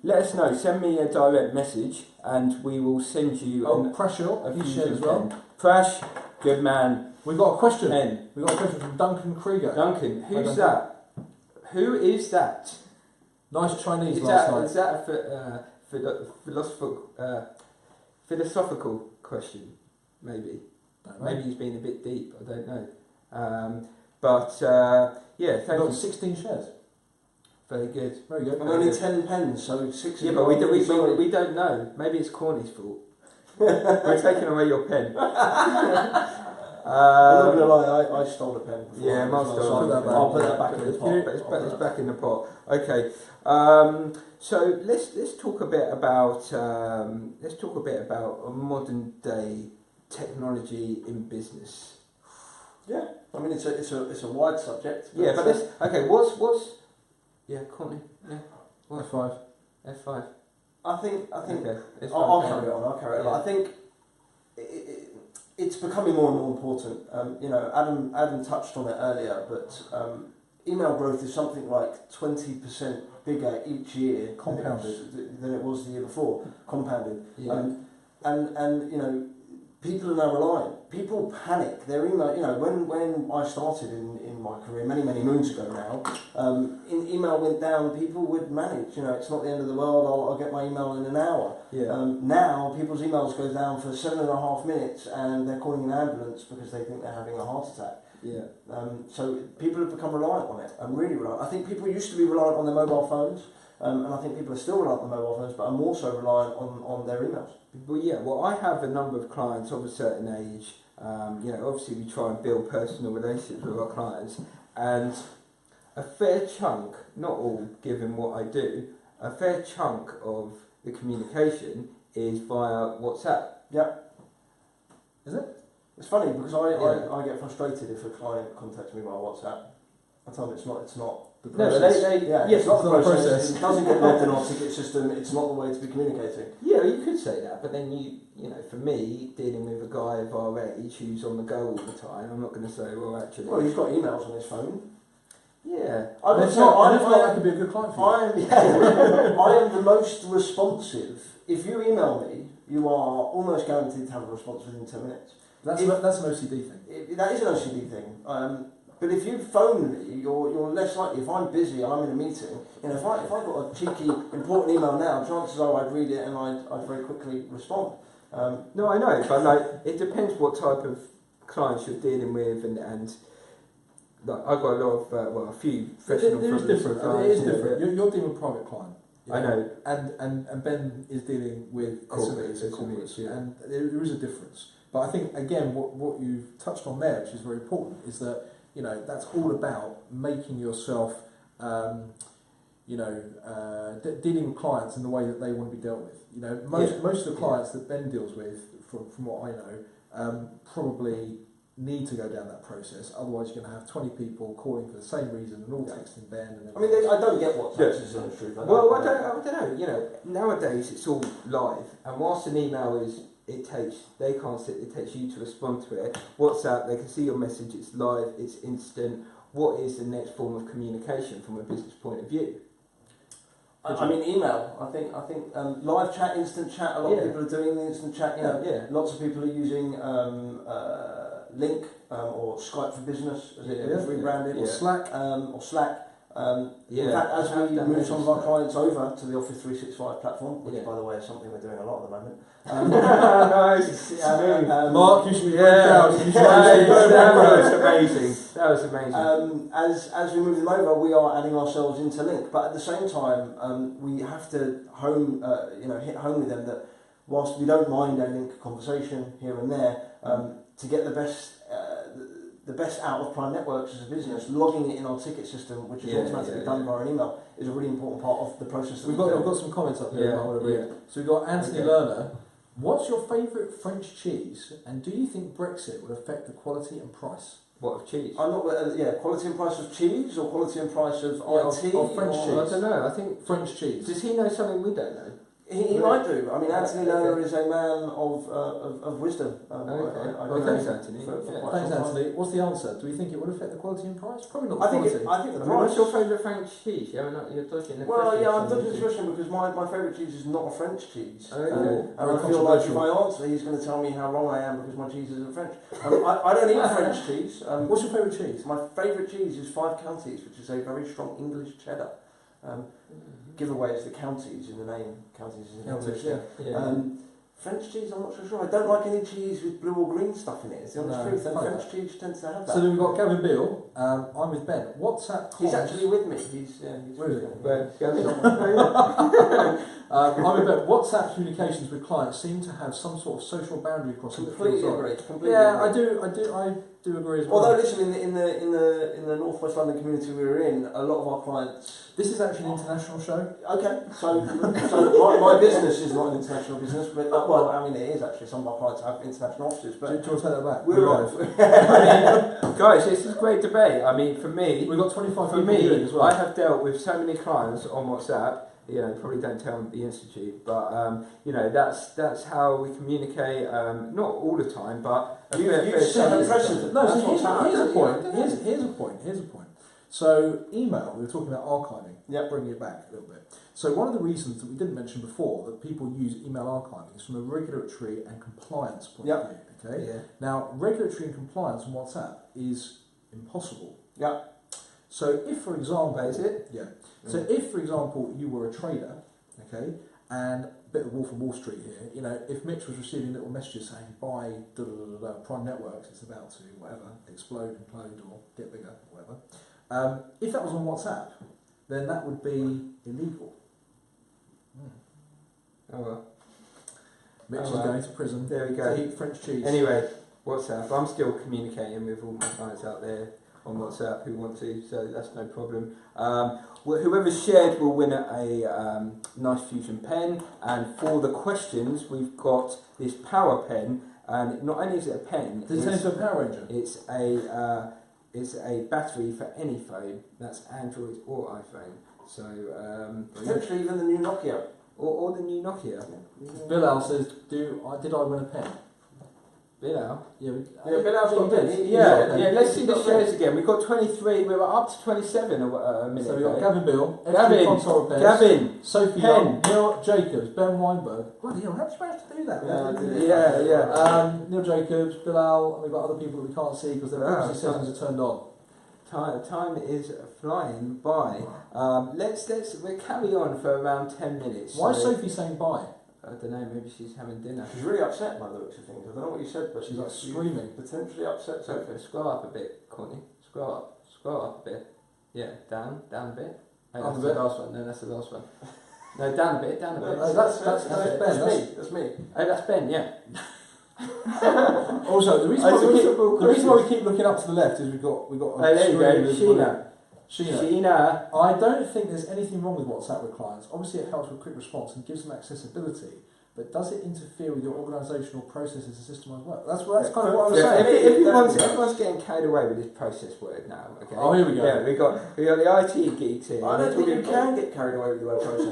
Speaker 1: Let us know. Send me a direct message, and we will send you
Speaker 2: Pressure.
Speaker 1: a
Speaker 2: He's
Speaker 1: Fusion
Speaker 2: shared as well.
Speaker 1: pen. Prash, good man.
Speaker 2: We've got a question.
Speaker 1: Pen.
Speaker 2: We've got a question from Duncan Krieger.
Speaker 1: Duncan, who's that? Who is that?
Speaker 2: Nice Chinese
Speaker 1: Is
Speaker 2: last
Speaker 1: that,
Speaker 2: night.
Speaker 1: is that a philosophical question? Maybe.
Speaker 2: Don't know.
Speaker 1: Maybe he's been a bit deep. I don't know. Yeah,
Speaker 2: We've
Speaker 1: thank
Speaker 2: got
Speaker 1: you.
Speaker 2: 16 shares.
Speaker 1: Very good.
Speaker 2: Very good.
Speaker 3: And only 10 pens, so 6.
Speaker 1: Yeah, but we don't know. Maybe it's Corny's fault. We're taking away your pen.
Speaker 3: I'm not gonna lie, I stole a pen. Before
Speaker 1: Yeah,
Speaker 3: as
Speaker 1: Mark
Speaker 3: well,
Speaker 1: stole
Speaker 3: so
Speaker 1: a pen.
Speaker 3: I'll put that back in the pot.
Speaker 1: It's back in the pot. Okay. So let's talk a bit about modern day technology in business.
Speaker 3: Yeah, I mean it's a wide subject.
Speaker 1: Yeah, but what's Corny? Yeah.
Speaker 2: F5.
Speaker 1: F5.
Speaker 3: I think
Speaker 1: Okay. It's
Speaker 3: I'll
Speaker 1: fine.
Speaker 3: carry on. I'll carry on.
Speaker 1: Yeah.
Speaker 3: I think it's becoming more and more important. Adam touched on it earlier, but email growth is something like 20% bigger each year than it was the year before, compounded.
Speaker 1: Yeah.
Speaker 3: And people are now relying. People panic. Their email. When I started in my career many moons ago now, email went down. People would manage. It's not the end of the world. I'll get my email in an hour.
Speaker 1: Yeah.
Speaker 3: Now people's emails go down for 7.5 minutes, and they're calling an ambulance because they think they're having a heart attack.
Speaker 1: Yeah.
Speaker 3: So people have become reliant on it, and really reliant. I think people used to be reliant on their mobile phones, and I think people are still reliant on mobile phones, but are more so reliant on their emails.
Speaker 1: Well, I have a number of clients of a certain age. Obviously we try and build personal relationships with our clients, and a fair chunk, not all given what I do, a fair chunk of the communication is via WhatsApp.
Speaker 3: Yeah.
Speaker 2: Is it?
Speaker 3: It's funny because I get frustrated if a client contacts me via WhatsApp. I tell them it's not
Speaker 2: The
Speaker 1: No,
Speaker 2: process.
Speaker 3: it's not the
Speaker 2: not a
Speaker 3: process.
Speaker 2: process.
Speaker 3: It doesn't get logged in our ticket system. It's not the way to be communicating.
Speaker 1: Yeah, you could say that, but then for me, dealing with a guy of our age who's on the go all the time, I'm not going to say, well, actually...
Speaker 3: Well, he's got emails on his phone.
Speaker 1: Yeah.
Speaker 2: And if not, that could be a good client for you.
Speaker 3: I am the most responsive. If you email me, you are almost guaranteed to have a response within 10 minutes.
Speaker 2: That's an OCD thing.
Speaker 3: That is an OCD thing. But if you phone me, you're less likely. If I'm busy and I'm in a meeting, if I got a cheeky important email now, chances are I'd read it and I'd very quickly respond.
Speaker 1: No, I know, but it depends what type of clients you're dealing with, and I've got a lot of a few professional.
Speaker 2: It is different. It is different. You're dealing with private client.
Speaker 1: I know.
Speaker 2: And Ben is dealing with
Speaker 1: Corporates,
Speaker 2: corporates,
Speaker 1: yeah.
Speaker 2: and there is a difference. But I think again, what you've touched on there, which is very important, is that that's all about making yourself, dealing with clients in the way that they want to be dealt with. Most of the clients that Ben deals with, from what I know, probably need to go down that process. Otherwise, you're going to have 20 people calling for the same reason and all texting Ben. And
Speaker 3: I don't get what taxes in the truth.
Speaker 1: I don't know. Nowadays it's all live, and whilst an email it takes you to respond to it. WhatsApp, they can see your message. It's live. It's instant. What is the next form of communication from a business point of view?
Speaker 3: I mean, email. I think live chat, instant chat. A lot of people are doing the instant chat. Lots of people are using Link or Skype for Business, as it is rebranded,
Speaker 2: or Slack.
Speaker 3: In fact, as we move some of our clients over to the Office 365 platform, which by the way is something we're doing a lot at the moment.
Speaker 2: Mark, you should be
Speaker 1: that was amazing. That was amazing.
Speaker 3: As we move them over, we are adding ourselves into Link, but at the same time, we have to hit home with them that whilst we don't mind a Link conversation here and there, to get the best out of Prime Networks as a business, logging it in our ticket system, which is automatically done via an email, is a really important part of the process.
Speaker 2: I've got some comments up here. So we've got Anthony Lerner. What's your favourite French cheese, and do you think Brexit will affect the quality and price?
Speaker 1: What, of cheese?
Speaker 3: I'm not. Quality and price of cheese or quality and price of IT
Speaker 2: of French cheese.
Speaker 1: I don't know. I think
Speaker 2: French cheese.
Speaker 1: Does he know something we don't know?
Speaker 3: He might do. I mean, Anthony
Speaker 1: Okay.
Speaker 3: Lerner is a man of wisdom.
Speaker 1: Thanks, Anthony.
Speaker 2: Thanks, Anthony. What's the answer? Do we think it will affect the quality and price? Probably not the
Speaker 3: I think
Speaker 2: quality.
Speaker 3: the
Speaker 1: What's
Speaker 3: price.
Speaker 1: your favourite French cheese? You're dodging the question.
Speaker 3: Well, yeah, I'm dodging the question because my favourite cheese is not a French cheese.
Speaker 1: Okay.
Speaker 3: And I feel like if I answer, he's going to tell me how wrong I am because my cheese isn't French. I don't eat French cheese.
Speaker 2: What's your favourite cheese?
Speaker 3: My favourite cheese is Five Counties, which is a very strong English cheddar. Giveaway is the counties in the name. Counties is in English.
Speaker 2: Yeah.
Speaker 3: French cheese, I'm not so sure. I don't like any cheese with blue or green stuff in it. It's the honest truth. And
Speaker 2: fine.
Speaker 3: French cheese tends to have that.
Speaker 2: So then we've got Gavin Beale. I'm with Ben. WhatsApp comments.
Speaker 3: He's actually with me. He's
Speaker 2: Where is
Speaker 3: with
Speaker 2: it?
Speaker 3: me.
Speaker 2: I'm with Ben. WhatsApp communications with clients seem to have some sort of social boundary crossing.
Speaker 3: Completely agree. Completely
Speaker 2: Yeah,
Speaker 3: agree.
Speaker 2: I do agree as well.
Speaker 3: Although, listen, in the Northwest London community we were in, a lot of our clients.
Speaker 2: This is actually an international show.
Speaker 3: Okay, so my business is not an international business, but well, I mean it is actually. Some of our clients have international offices,
Speaker 2: Do you
Speaker 3: but
Speaker 2: want to take that back?
Speaker 3: we're
Speaker 2: live.
Speaker 1: Guys, this is a great debate. I mean, for me,
Speaker 2: We've got 25
Speaker 1: for
Speaker 2: people
Speaker 1: me,
Speaker 2: doing it as well.
Speaker 1: I have dealt with so many clients on WhatsApp. Probably don't tell the institute, but that's how we communicate. Not all the time, but
Speaker 3: you set a precedent.
Speaker 2: No,
Speaker 3: That's
Speaker 2: so
Speaker 3: what's happening.
Speaker 2: here's a point. Here's a point. So email, we were talking about archiving, bringing it back a little bit. So one of the reasons that we didn't mention before that people use email archiving is from a regulatory and compliance point of view. Okay.
Speaker 1: Yeah.
Speaker 2: Now, regulatory and compliance on WhatsApp is impossible.
Speaker 3: Yeah.
Speaker 2: So if, for example,
Speaker 1: Is it?
Speaker 2: Yeah. So if, for example, you were a trader, okay, and a bit of Wolf of Wall Street here, if Mitch was receiving little messages saying buy Prime Networks, it's about to whatever explode, implode, or get bigger, whatever. If that was on WhatsApp, then that would be illegal.
Speaker 1: Oh well.
Speaker 2: Mitch is going to prison.
Speaker 1: There we go.
Speaker 2: To eat French cheese.
Speaker 1: Anyway, WhatsApp. I'm still communicating with all my clients out there on WhatsApp who want to, so that's no problem. Whoever's shared will win a nice Fusion pen, and for the questions we've got this power pen, and not only is it a pen,
Speaker 2: Does it turn into a Power Ranger?
Speaker 1: it's a battery for any phone, that's Android or iPhone, so
Speaker 3: Potentially even the new Nokia.
Speaker 1: or the new Nokia.
Speaker 2: Bilal says, did I win a pen?
Speaker 1: Bilal?
Speaker 2: Yeah,
Speaker 3: Bilal's got a pen.
Speaker 1: Yeah, let's see the shares again. We've got 23, we were up to 27 a minute
Speaker 2: So we've got
Speaker 1: ago.
Speaker 2: Gavin Beale,
Speaker 1: Gavin,
Speaker 2: console repairs,
Speaker 1: Gavin,
Speaker 2: Sophie
Speaker 1: Pen.
Speaker 2: Young, Neil Jacobs, Ben Weinberg. Bloody hell, how did you manage to do that?
Speaker 1: Yeah.
Speaker 2: Neil Jacobs, Bilal, and we've got other people that we can't see because their privacy settings are turned on.
Speaker 1: Time is flying by. We'll carry on for around 10 minutes.
Speaker 2: Why is
Speaker 1: so-
Speaker 2: Sophie saying bye?
Speaker 1: I don't know, maybe she's having dinner.
Speaker 3: She's really upset by the looks of things. I don't know what you said, but
Speaker 2: She's like screaming.
Speaker 3: Potentially upset.
Speaker 1: So scroll up a bit, Courtney. Scroll up a bit. Yeah, down a bit. Oh,
Speaker 2: Up
Speaker 1: that's
Speaker 2: a
Speaker 1: the
Speaker 2: bit.
Speaker 1: last one. No, that's the last one. No, down a bit.
Speaker 3: No,
Speaker 2: that's Ben.
Speaker 3: That's me.
Speaker 1: Oh, that's Ben. Yeah.
Speaker 2: Also, the reason why we keep looking up to the left is we've got
Speaker 1: Oh, there you go.
Speaker 2: Sheena.
Speaker 1: Sheena.
Speaker 2: I don't think there's anything wrong with WhatsApp with clients. Obviously, it helps with quick response and gives them accessibility. But does it interfere with your organisational processes and system work? That's kind of what I was saying.
Speaker 1: Everyone's getting carried away with this process word now. Okay.
Speaker 2: Oh, here we go.
Speaker 1: Yeah, we got the IT geeks here.
Speaker 3: I don't think you can get carried away with the word process.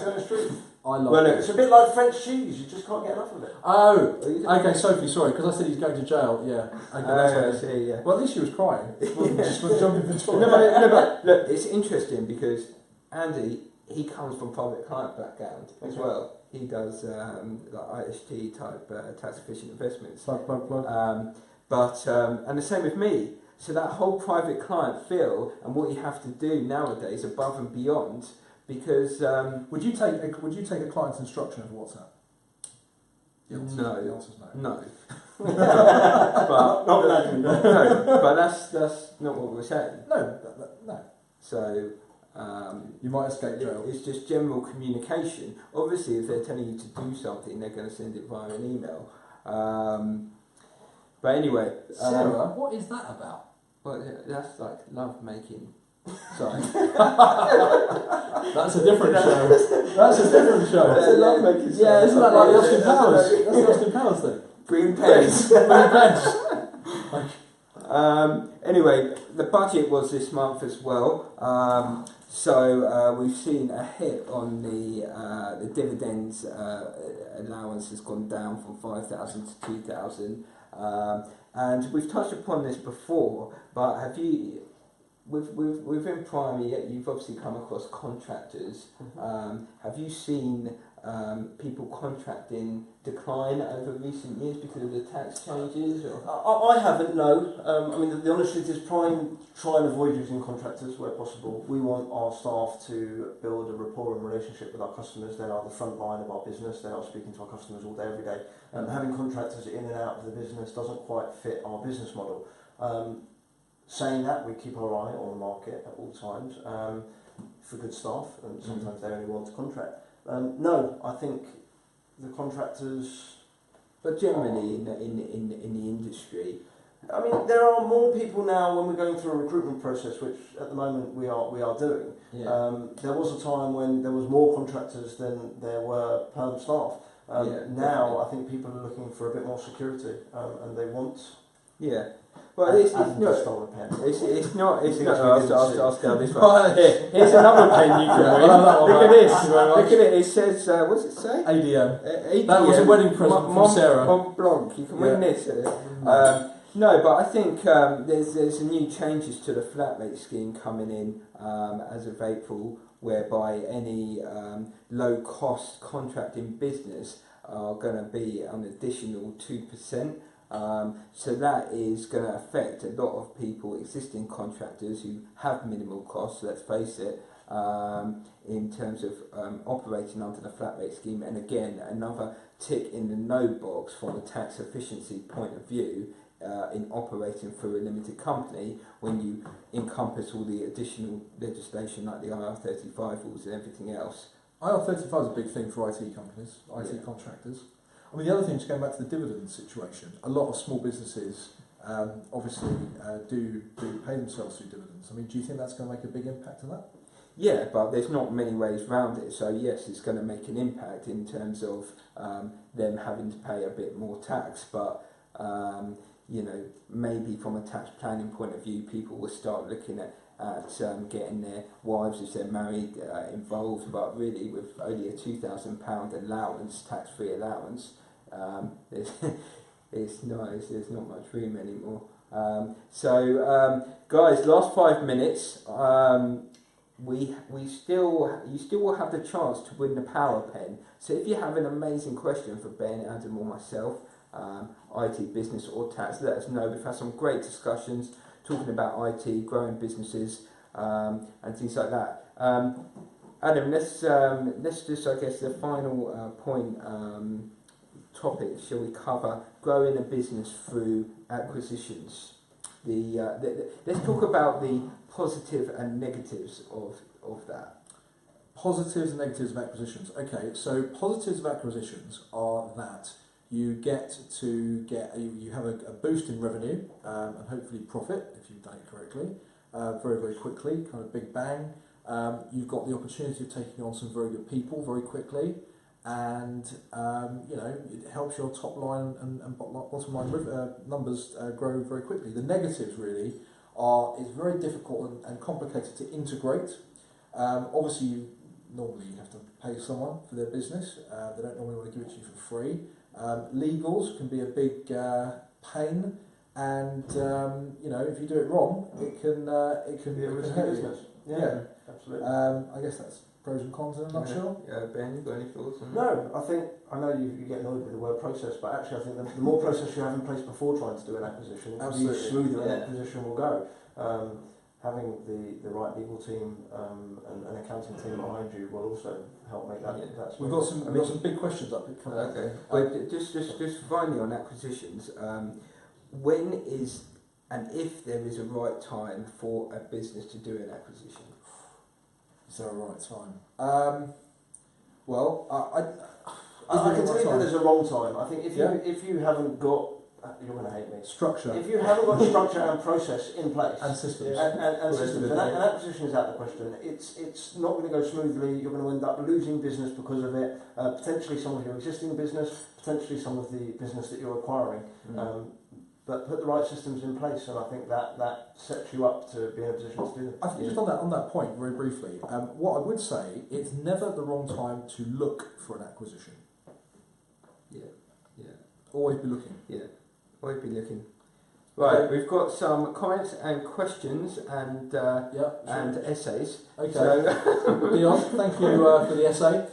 Speaker 3: That's true.
Speaker 2: I love it.
Speaker 3: It's a bit like French cheese. You just can't get enough of it.
Speaker 2: Oh, okay, Sophie, sorry, because I said he's going to jail. Yeah. Okay, that's
Speaker 1: I see, yeah.
Speaker 2: Well, at least she was crying. She was jumping for joy.
Speaker 1: No, but look, it's interesting because Andy, he comes from private client background as well. He does like IST type tax efficient investments.
Speaker 2: Plug.
Speaker 1: And the same with me. So that whole private client feel and what you have to do nowadays above and beyond, because
Speaker 2: Would you take a client's instruction over WhatsApp? The answer's no.
Speaker 1: No. but that's not what we're saying.
Speaker 2: No.
Speaker 1: So
Speaker 2: You might escape jail.
Speaker 1: it's just general communication. Obviously, if they're telling you to do something, they're going to send it via an email. But anyway,
Speaker 2: Sarah, what is that about?
Speaker 1: well, that's like love making. Sorry.
Speaker 2: That's a different show. That's a different show.
Speaker 1: That's a lovemaking show.
Speaker 2: Yeah, isn't that like the Austin Powers? That's the Austin Powers thing.
Speaker 1: Green pens.
Speaker 2: Green pens.
Speaker 1: Anyway, the budget was this month as well. So we've seen a hit on the dividends allowance has gone down from 5,000 to 2,000. And we've touched upon this before, but have you, within primary, you've obviously come across contractors. Have you seen people contracting decline over recent years because of the tax changes? Or?
Speaker 3: I haven't, no. I mean, the honest truth is try and avoid using contractors where possible. We want our staff to build a rapport and relationship with our customers. They are the front line of our business. They are speaking to our customers all day, every day. Having contractors in and out of the business doesn't quite fit our business model. Saying that, we keep our eye on the market at all times for good staff, and sometimes they only want to contract. No, I think the contractors.
Speaker 1: But generally, in the industry,
Speaker 3: I mean, there are more people now when we're going through a recruitment process, which at the moment we are doing.
Speaker 1: yeah.
Speaker 3: There was a time when there was more contractors than there were perm staff. Now I think people are looking for a bit more security, and they want.
Speaker 1: Yeah. Well, it's not.
Speaker 3: Stole a pen.
Speaker 1: It's not. I'll start this one.
Speaker 2: Well,
Speaker 1: Here's another pen you can win. Look at this.
Speaker 2: Thank you very much.
Speaker 1: Look at it. It says, what does it say?
Speaker 2: ADM.
Speaker 1: ADM.
Speaker 2: That was a wedding present from Sarah.
Speaker 1: Mont Blanc. You can win this. No, but I think there's some new changes to the flat rate scheme coming in as of April, whereby any low cost contracting business are going to be an additional 2%. So that is going to affect a lot of people, existing contractors who have minimal costs, let's face it, in terms of operating under the flat rate scheme. And again, another tick in the no box from a tax efficiency point of view in operating through a limited company when you encompass all the additional legislation like the IR35 rules and everything else.
Speaker 2: IR35 is a big thing for IT companies, IT contractors. I mean, the other thing, just going back to the dividend situation, a lot of small businesses obviously do pay themselves through dividends. I mean, do you think that's going to make a big impact on that?
Speaker 1: Yeah, but there's not many ways around it. So yes, it's going to make an impact in terms of them having to pay a bit more tax. But you know, maybe from a tax planning point of view, people will start looking at getting their wives, if they're married, involved. But really, with only a £2,000 allowance, tax-free allowance, there's not much room anymore. Guys, last 5 minutes. You still will have the chance to win the power pen. So if you have an amazing question for Ben, Adam, or myself, IT, business, or tax, let us know. We've had some great discussions talking about IT, growing businesses, and things like that. Adam, let's just, I guess, the final point topic, shall we cover growing a business through acquisitions. Let's talk about the positive and negatives of that.
Speaker 2: Positives and negatives of acquisitions. Okay, so positives of acquisitions are that you you have a boost in revenue and hopefully profit if you've done it correctly, very, very quickly, kind of big bang. You've got the opportunity of taking on some very good people very quickly, and it helps your top line and bottom line numbers grow very quickly. The negatives really are it's very difficult and complicated to integrate. Obviously, normally you have to pay someone for their business. They don't normally want to give it to you for free. Legals can be a big pain, and if you do it wrong, it can
Speaker 3: be a risky
Speaker 2: hurt
Speaker 3: business.
Speaker 2: you.
Speaker 3: Yeah, absolutely.
Speaker 2: I guess that's pros and cons in a nutshell.
Speaker 1: Ben, you got any thoughts on that?
Speaker 3: No, I know you get annoyed with the word process, but actually I think the more process you have in place before trying to do an acquisition, the smoother an acquisition will go. Having the right legal team and an accounting team behind you will also help make that smooth.
Speaker 2: We've got some big questions up.
Speaker 1: Okay. But just finally on acquisitions, when is and if there is a right time for a business to do an acquisition?
Speaker 2: Is there a right time? I
Speaker 3: can tell you that there's a wrong time. I think if you haven't got, you're going to hate me.
Speaker 2: Structure.
Speaker 3: If you haven't got structure and process in place,
Speaker 2: And systems.
Speaker 3: and systems, and acquisition is out of the question, it's not going to go smoothly. You're going to end up losing business because of it. Potentially some of your existing business, potentially some of the business that you're acquiring. But put the right systems in place, and I think that sets you up to be in a position to do them.
Speaker 2: I think just on that point, very briefly, what I would say, it's never the wrong time to look for an acquisition.
Speaker 1: Yeah.
Speaker 2: Always be looking.
Speaker 1: Yeah. Always be looking. Right, we've got some comments and questions and and essays.
Speaker 2: Okay.
Speaker 1: So
Speaker 2: Dion, thank you for the essay.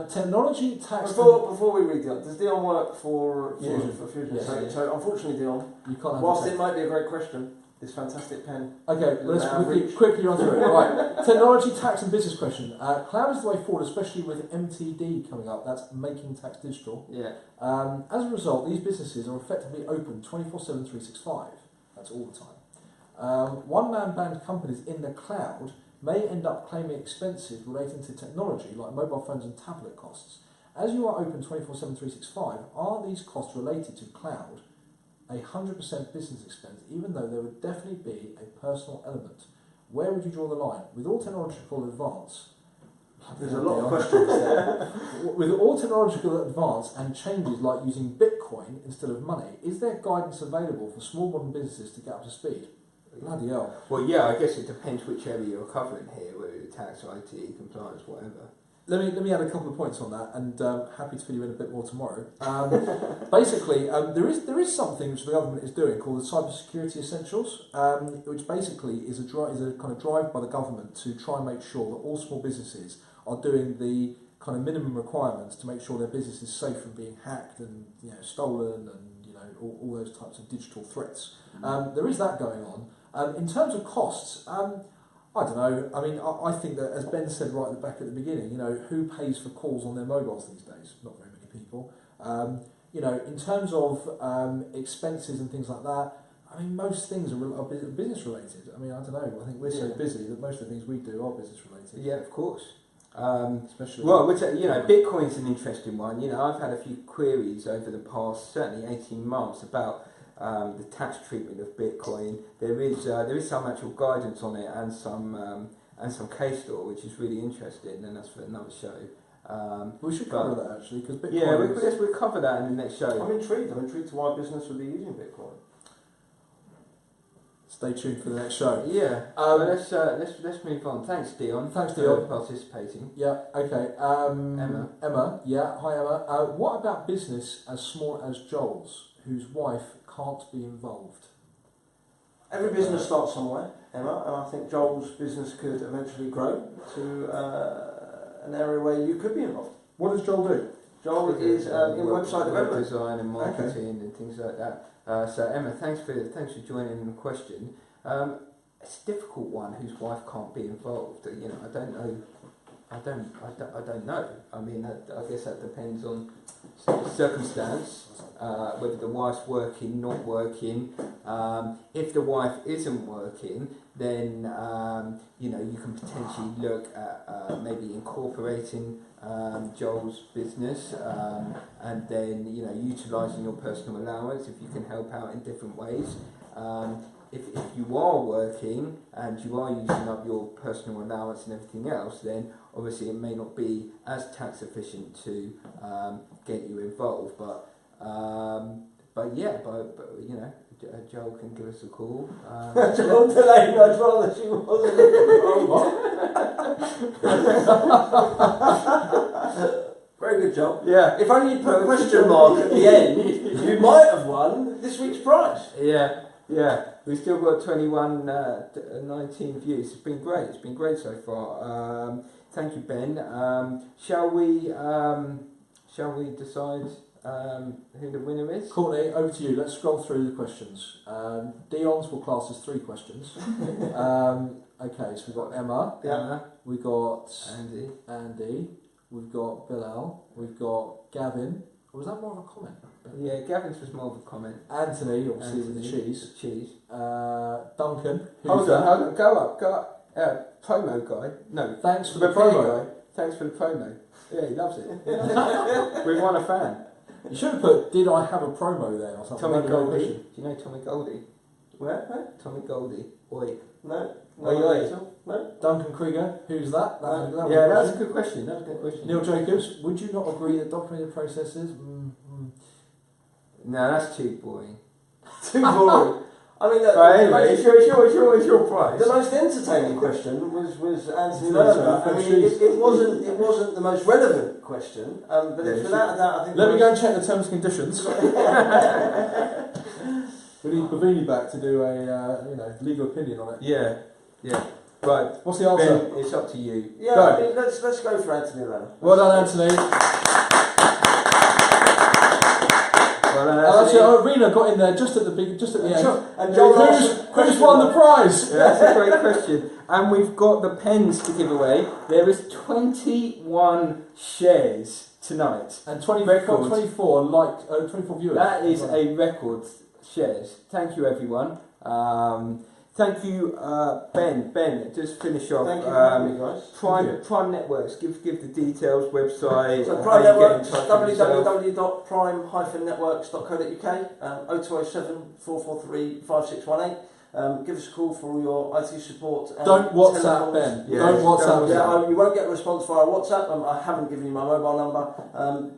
Speaker 2: Technology, tax.
Speaker 3: Before we read Dion, does Dion work for
Speaker 2: Fusion?
Speaker 3: Fusion?
Speaker 2: Yes.
Speaker 3: So unfortunately, Dion,
Speaker 2: You can't have
Speaker 3: whilst
Speaker 2: a
Speaker 3: it might be a great question, this fantastic pen.
Speaker 2: Okay, let's quickly run through it. Right, technology, tax, and business question. Cloud is the way forward, especially with MTD coming up. That's making tax digital.
Speaker 1: yeah.
Speaker 2: As a result, these businesses are effectively open 24/7, 365. That's all the time. One-man band companies in the cloud may end up claiming expenses relating to technology like mobile phones and tablet costs. As you are open 24/7, 365, are these costs related to cloud 100% business expense, even though there would definitely be a personal element? Where would you draw the line? With all technological advance,
Speaker 3: There's a lot of questions there.
Speaker 2: with all technological advance and changes like using Bitcoin instead of money, is there guidance available for small modern businesses to get up to speed? Bloody hell.
Speaker 1: Well, yeah, I guess it depends which area you're covering here, whether it's tax, IT, compliance, whatever.
Speaker 2: Let me add a couple of points on that, and happy to fill you in a bit more tomorrow. Basically, there is something which the government is doing called the Cybersecurity Essentials, which basically is a kind of drive by the government to try and make sure that all small businesses are doing the kind of minimum requirements to make sure their business is safe from being hacked and stolen and all those types of digital threats. There is that going on. In terms of costs, I don't know. I mean, I think that, as Ben said right at the back at the beginning, who pays for calls on their mobiles these days? Not very many people. In terms of expenses and things like that, I mean, most things are business related. I mean, I don't know. I think we're so busy that most of the things we do are business related.
Speaker 1: Yeah, of course.
Speaker 2: Especially.
Speaker 1: Well, Bitcoin's an interesting one. I've had a few queries over the past, certainly 18 months about the tax treatment of Bitcoin. There is some actual guidance on it and some case law, which is really interesting, and that's for another show.
Speaker 2: We should cover that actually, because Bitcoin.
Speaker 1: We'll cover that in the next show.
Speaker 3: I'm intrigued to why business would be using Bitcoin.
Speaker 2: Stay tuned for the next show.
Speaker 1: Yeah. Let's move on. Thanks, Dion.
Speaker 2: Thanks, Dion,
Speaker 1: for participating.
Speaker 2: Yeah. Okay.
Speaker 1: Emma.
Speaker 2: Yeah. Hi, Emma. What about business as small as Joel's, whose wife can't be involved?
Speaker 3: Every business starts somewhere, Emma, and I think Joel's business could eventually grow to an area where you could be involved.
Speaker 2: What does Joel do?
Speaker 3: Joel is in website development,
Speaker 1: design and marketing and things like that. So Emma, thanks for joining in the question. It's a difficult one whose wife can't be involved. I don't know. I don't know. I mean, I guess that depends on circumstance. Whether the wife's working, not working. If the wife isn't working, then you can potentially look at maybe incorporating Joel's business, and then utilising your personal allowance if you can help out in different ways. If you are working and you are using up your personal allowance and everything else, then obviously it may not be as tax efficient to get you involved. But Joel can give us a call.
Speaker 3: Joel Delaney, I'd rather she wasn't involved. Very good job.
Speaker 1: Yeah.
Speaker 3: If only you put a question mark at the end, you might have won this week's prize.
Speaker 1: Yeah. We've still got 19 views. It's been great. It's been great so far. Thank you, Ben. Shall we decide who the winner is?
Speaker 2: Courtney, over to you. Let's scroll through the questions. Dion's will class as 3 questions. Okay, so we've got Emma.
Speaker 1: Emma.
Speaker 2: We've got
Speaker 1: Andy.
Speaker 2: We've got Bilal. We've got Gavin. Or was that more of a comment?
Speaker 1: Yeah, Gavin's was more of a comment.
Speaker 2: Anthony, obviously, with the cheese. Duncan.
Speaker 1: Hold on. Go up. Promo guy. No.
Speaker 2: Thanks for the promo.
Speaker 1: Guy. Thanks for the promo. Yeah, he loves it. We've won a fan.
Speaker 2: You should have put, did I have a promo there or something?
Speaker 1: Tommy
Speaker 2: That'd be a
Speaker 1: Goldie.
Speaker 2: question.
Speaker 1: Do you know Tommy Goldie?
Speaker 3: Where?
Speaker 1: Tommy Goldie. Oi.
Speaker 3: No.
Speaker 1: Oi,
Speaker 3: No.
Speaker 1: oi.
Speaker 3: No.
Speaker 2: Duncan Krieger, who's that?
Speaker 1: Yeah, that's a good question. That's a good question.
Speaker 2: Neil Jacobs, would you not agree that documented processes?
Speaker 1: No, that's too boring.
Speaker 3: Too boring. I mean,
Speaker 1: Right, anyway, it's your prize.
Speaker 3: the most entertaining question was Anthony
Speaker 2: It's
Speaker 3: Lerner. I
Speaker 2: French
Speaker 3: mean,
Speaker 2: cheese.
Speaker 3: it wasn't the most relevant question, but
Speaker 1: Yeah,
Speaker 3: it's without a doubt, I think.
Speaker 2: Let me go and check the terms and conditions. We need Bavini back to do a legal opinion on it.
Speaker 1: Yeah. Right.
Speaker 2: What's the answer?
Speaker 1: Ben, it's up to you.
Speaker 3: Yeah,
Speaker 2: Go.
Speaker 3: I mean, let's go for Anthony Lerner.
Speaker 2: Well done, Anthony.
Speaker 1: Well done,
Speaker 2: Actually, Rena got in there just at the end.
Speaker 3: And Joel
Speaker 2: Who's won the prize?
Speaker 1: Yeah, that's a great question. And we've got the pens to give away. There is 21 shares tonight.
Speaker 2: And 24 24 viewers.
Speaker 1: That is a record shares. Thank you, everyone. Thank you, Ben. Ben, just finish off.
Speaker 3: Thank you for having me, guys.
Speaker 1: Prime Networks. Give the details, website.
Speaker 3: So
Speaker 1: how
Speaker 3: Prime
Speaker 1: you get in
Speaker 3: Networks,
Speaker 1: touch with yourself.
Speaker 3: www.prime-networks.co.uk, 0207 443 5618. Give us a call for all your IT support. And
Speaker 2: Don't WhatsApp
Speaker 3: telecoms.
Speaker 2: Ben.
Speaker 1: Yeah,
Speaker 2: Don't WhatsApp
Speaker 3: Yeah,
Speaker 2: Ben.
Speaker 3: you won't get a response via WhatsApp. I haven't given you my mobile number,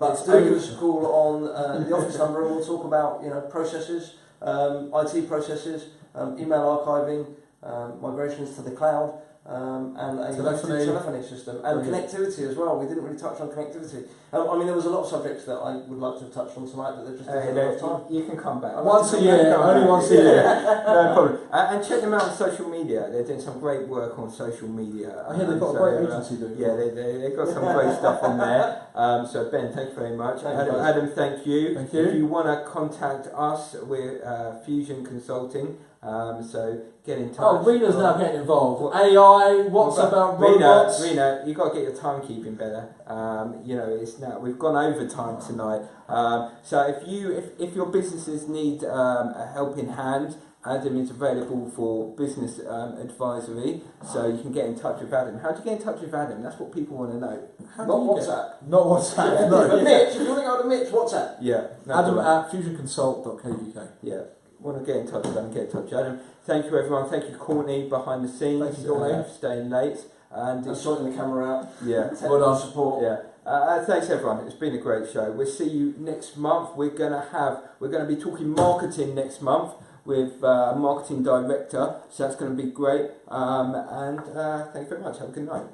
Speaker 3: but
Speaker 2: It's
Speaker 3: do give us a call on the office number, and we'll talk about processes, IT processes, email archiving, migrations to the cloud, and a telephony system, and connectivity as well. We didn't really touch on connectivity. I mean, there was a lot of subjects that I would like to have touched on tonight, but there just isn't enough time.
Speaker 1: You can come back.
Speaker 2: Once a year, only once a year.
Speaker 1: No problem. And check them out on social media. They're doing some great work on social media.
Speaker 2: I hear they've got a great agency doing it.
Speaker 1: Yeah, they've got some great stuff on there. So Ben, thank you very much.
Speaker 3: Thank you.
Speaker 1: Adam, thank you.
Speaker 2: Thank you.
Speaker 1: If you want to contact us, we're Fusion Consulting. So get in touch.
Speaker 2: Oh, Rena's now getting involved. AI, what's about robots?
Speaker 1: Rena, you've got to get your timekeeping better. It's now we've gone over time tonight. So if your businesses need a helping hand, Adam is available for business advisory. So you can get in touch with Adam. How do you get in touch with Adam? That's what people want to know.
Speaker 2: Not
Speaker 3: WhatsApp.
Speaker 2: Not WhatsApp, no.
Speaker 3: Mitch, if you want to go to Mitch, WhatsApp.
Speaker 1: Yeah.
Speaker 2: Adam at fusionconsult.co.uk.
Speaker 1: Yeah. Want to get in touch with Adam, get in touch with Adam. Thank you, everyone. Thank you, Courtney, behind the scenes.
Speaker 2: Thank you, Courtney.
Speaker 1: For staying late. And
Speaker 3: sorting the camera out.
Speaker 1: Yeah.
Speaker 3: Technical
Speaker 2: Well done.
Speaker 3: support.
Speaker 1: Yeah. Thanks, everyone. It's been a great show. We'll see you next month. We're going to be talking marketing next month with a marketing director. So that's going to be great. And thank you very much. Have a good night.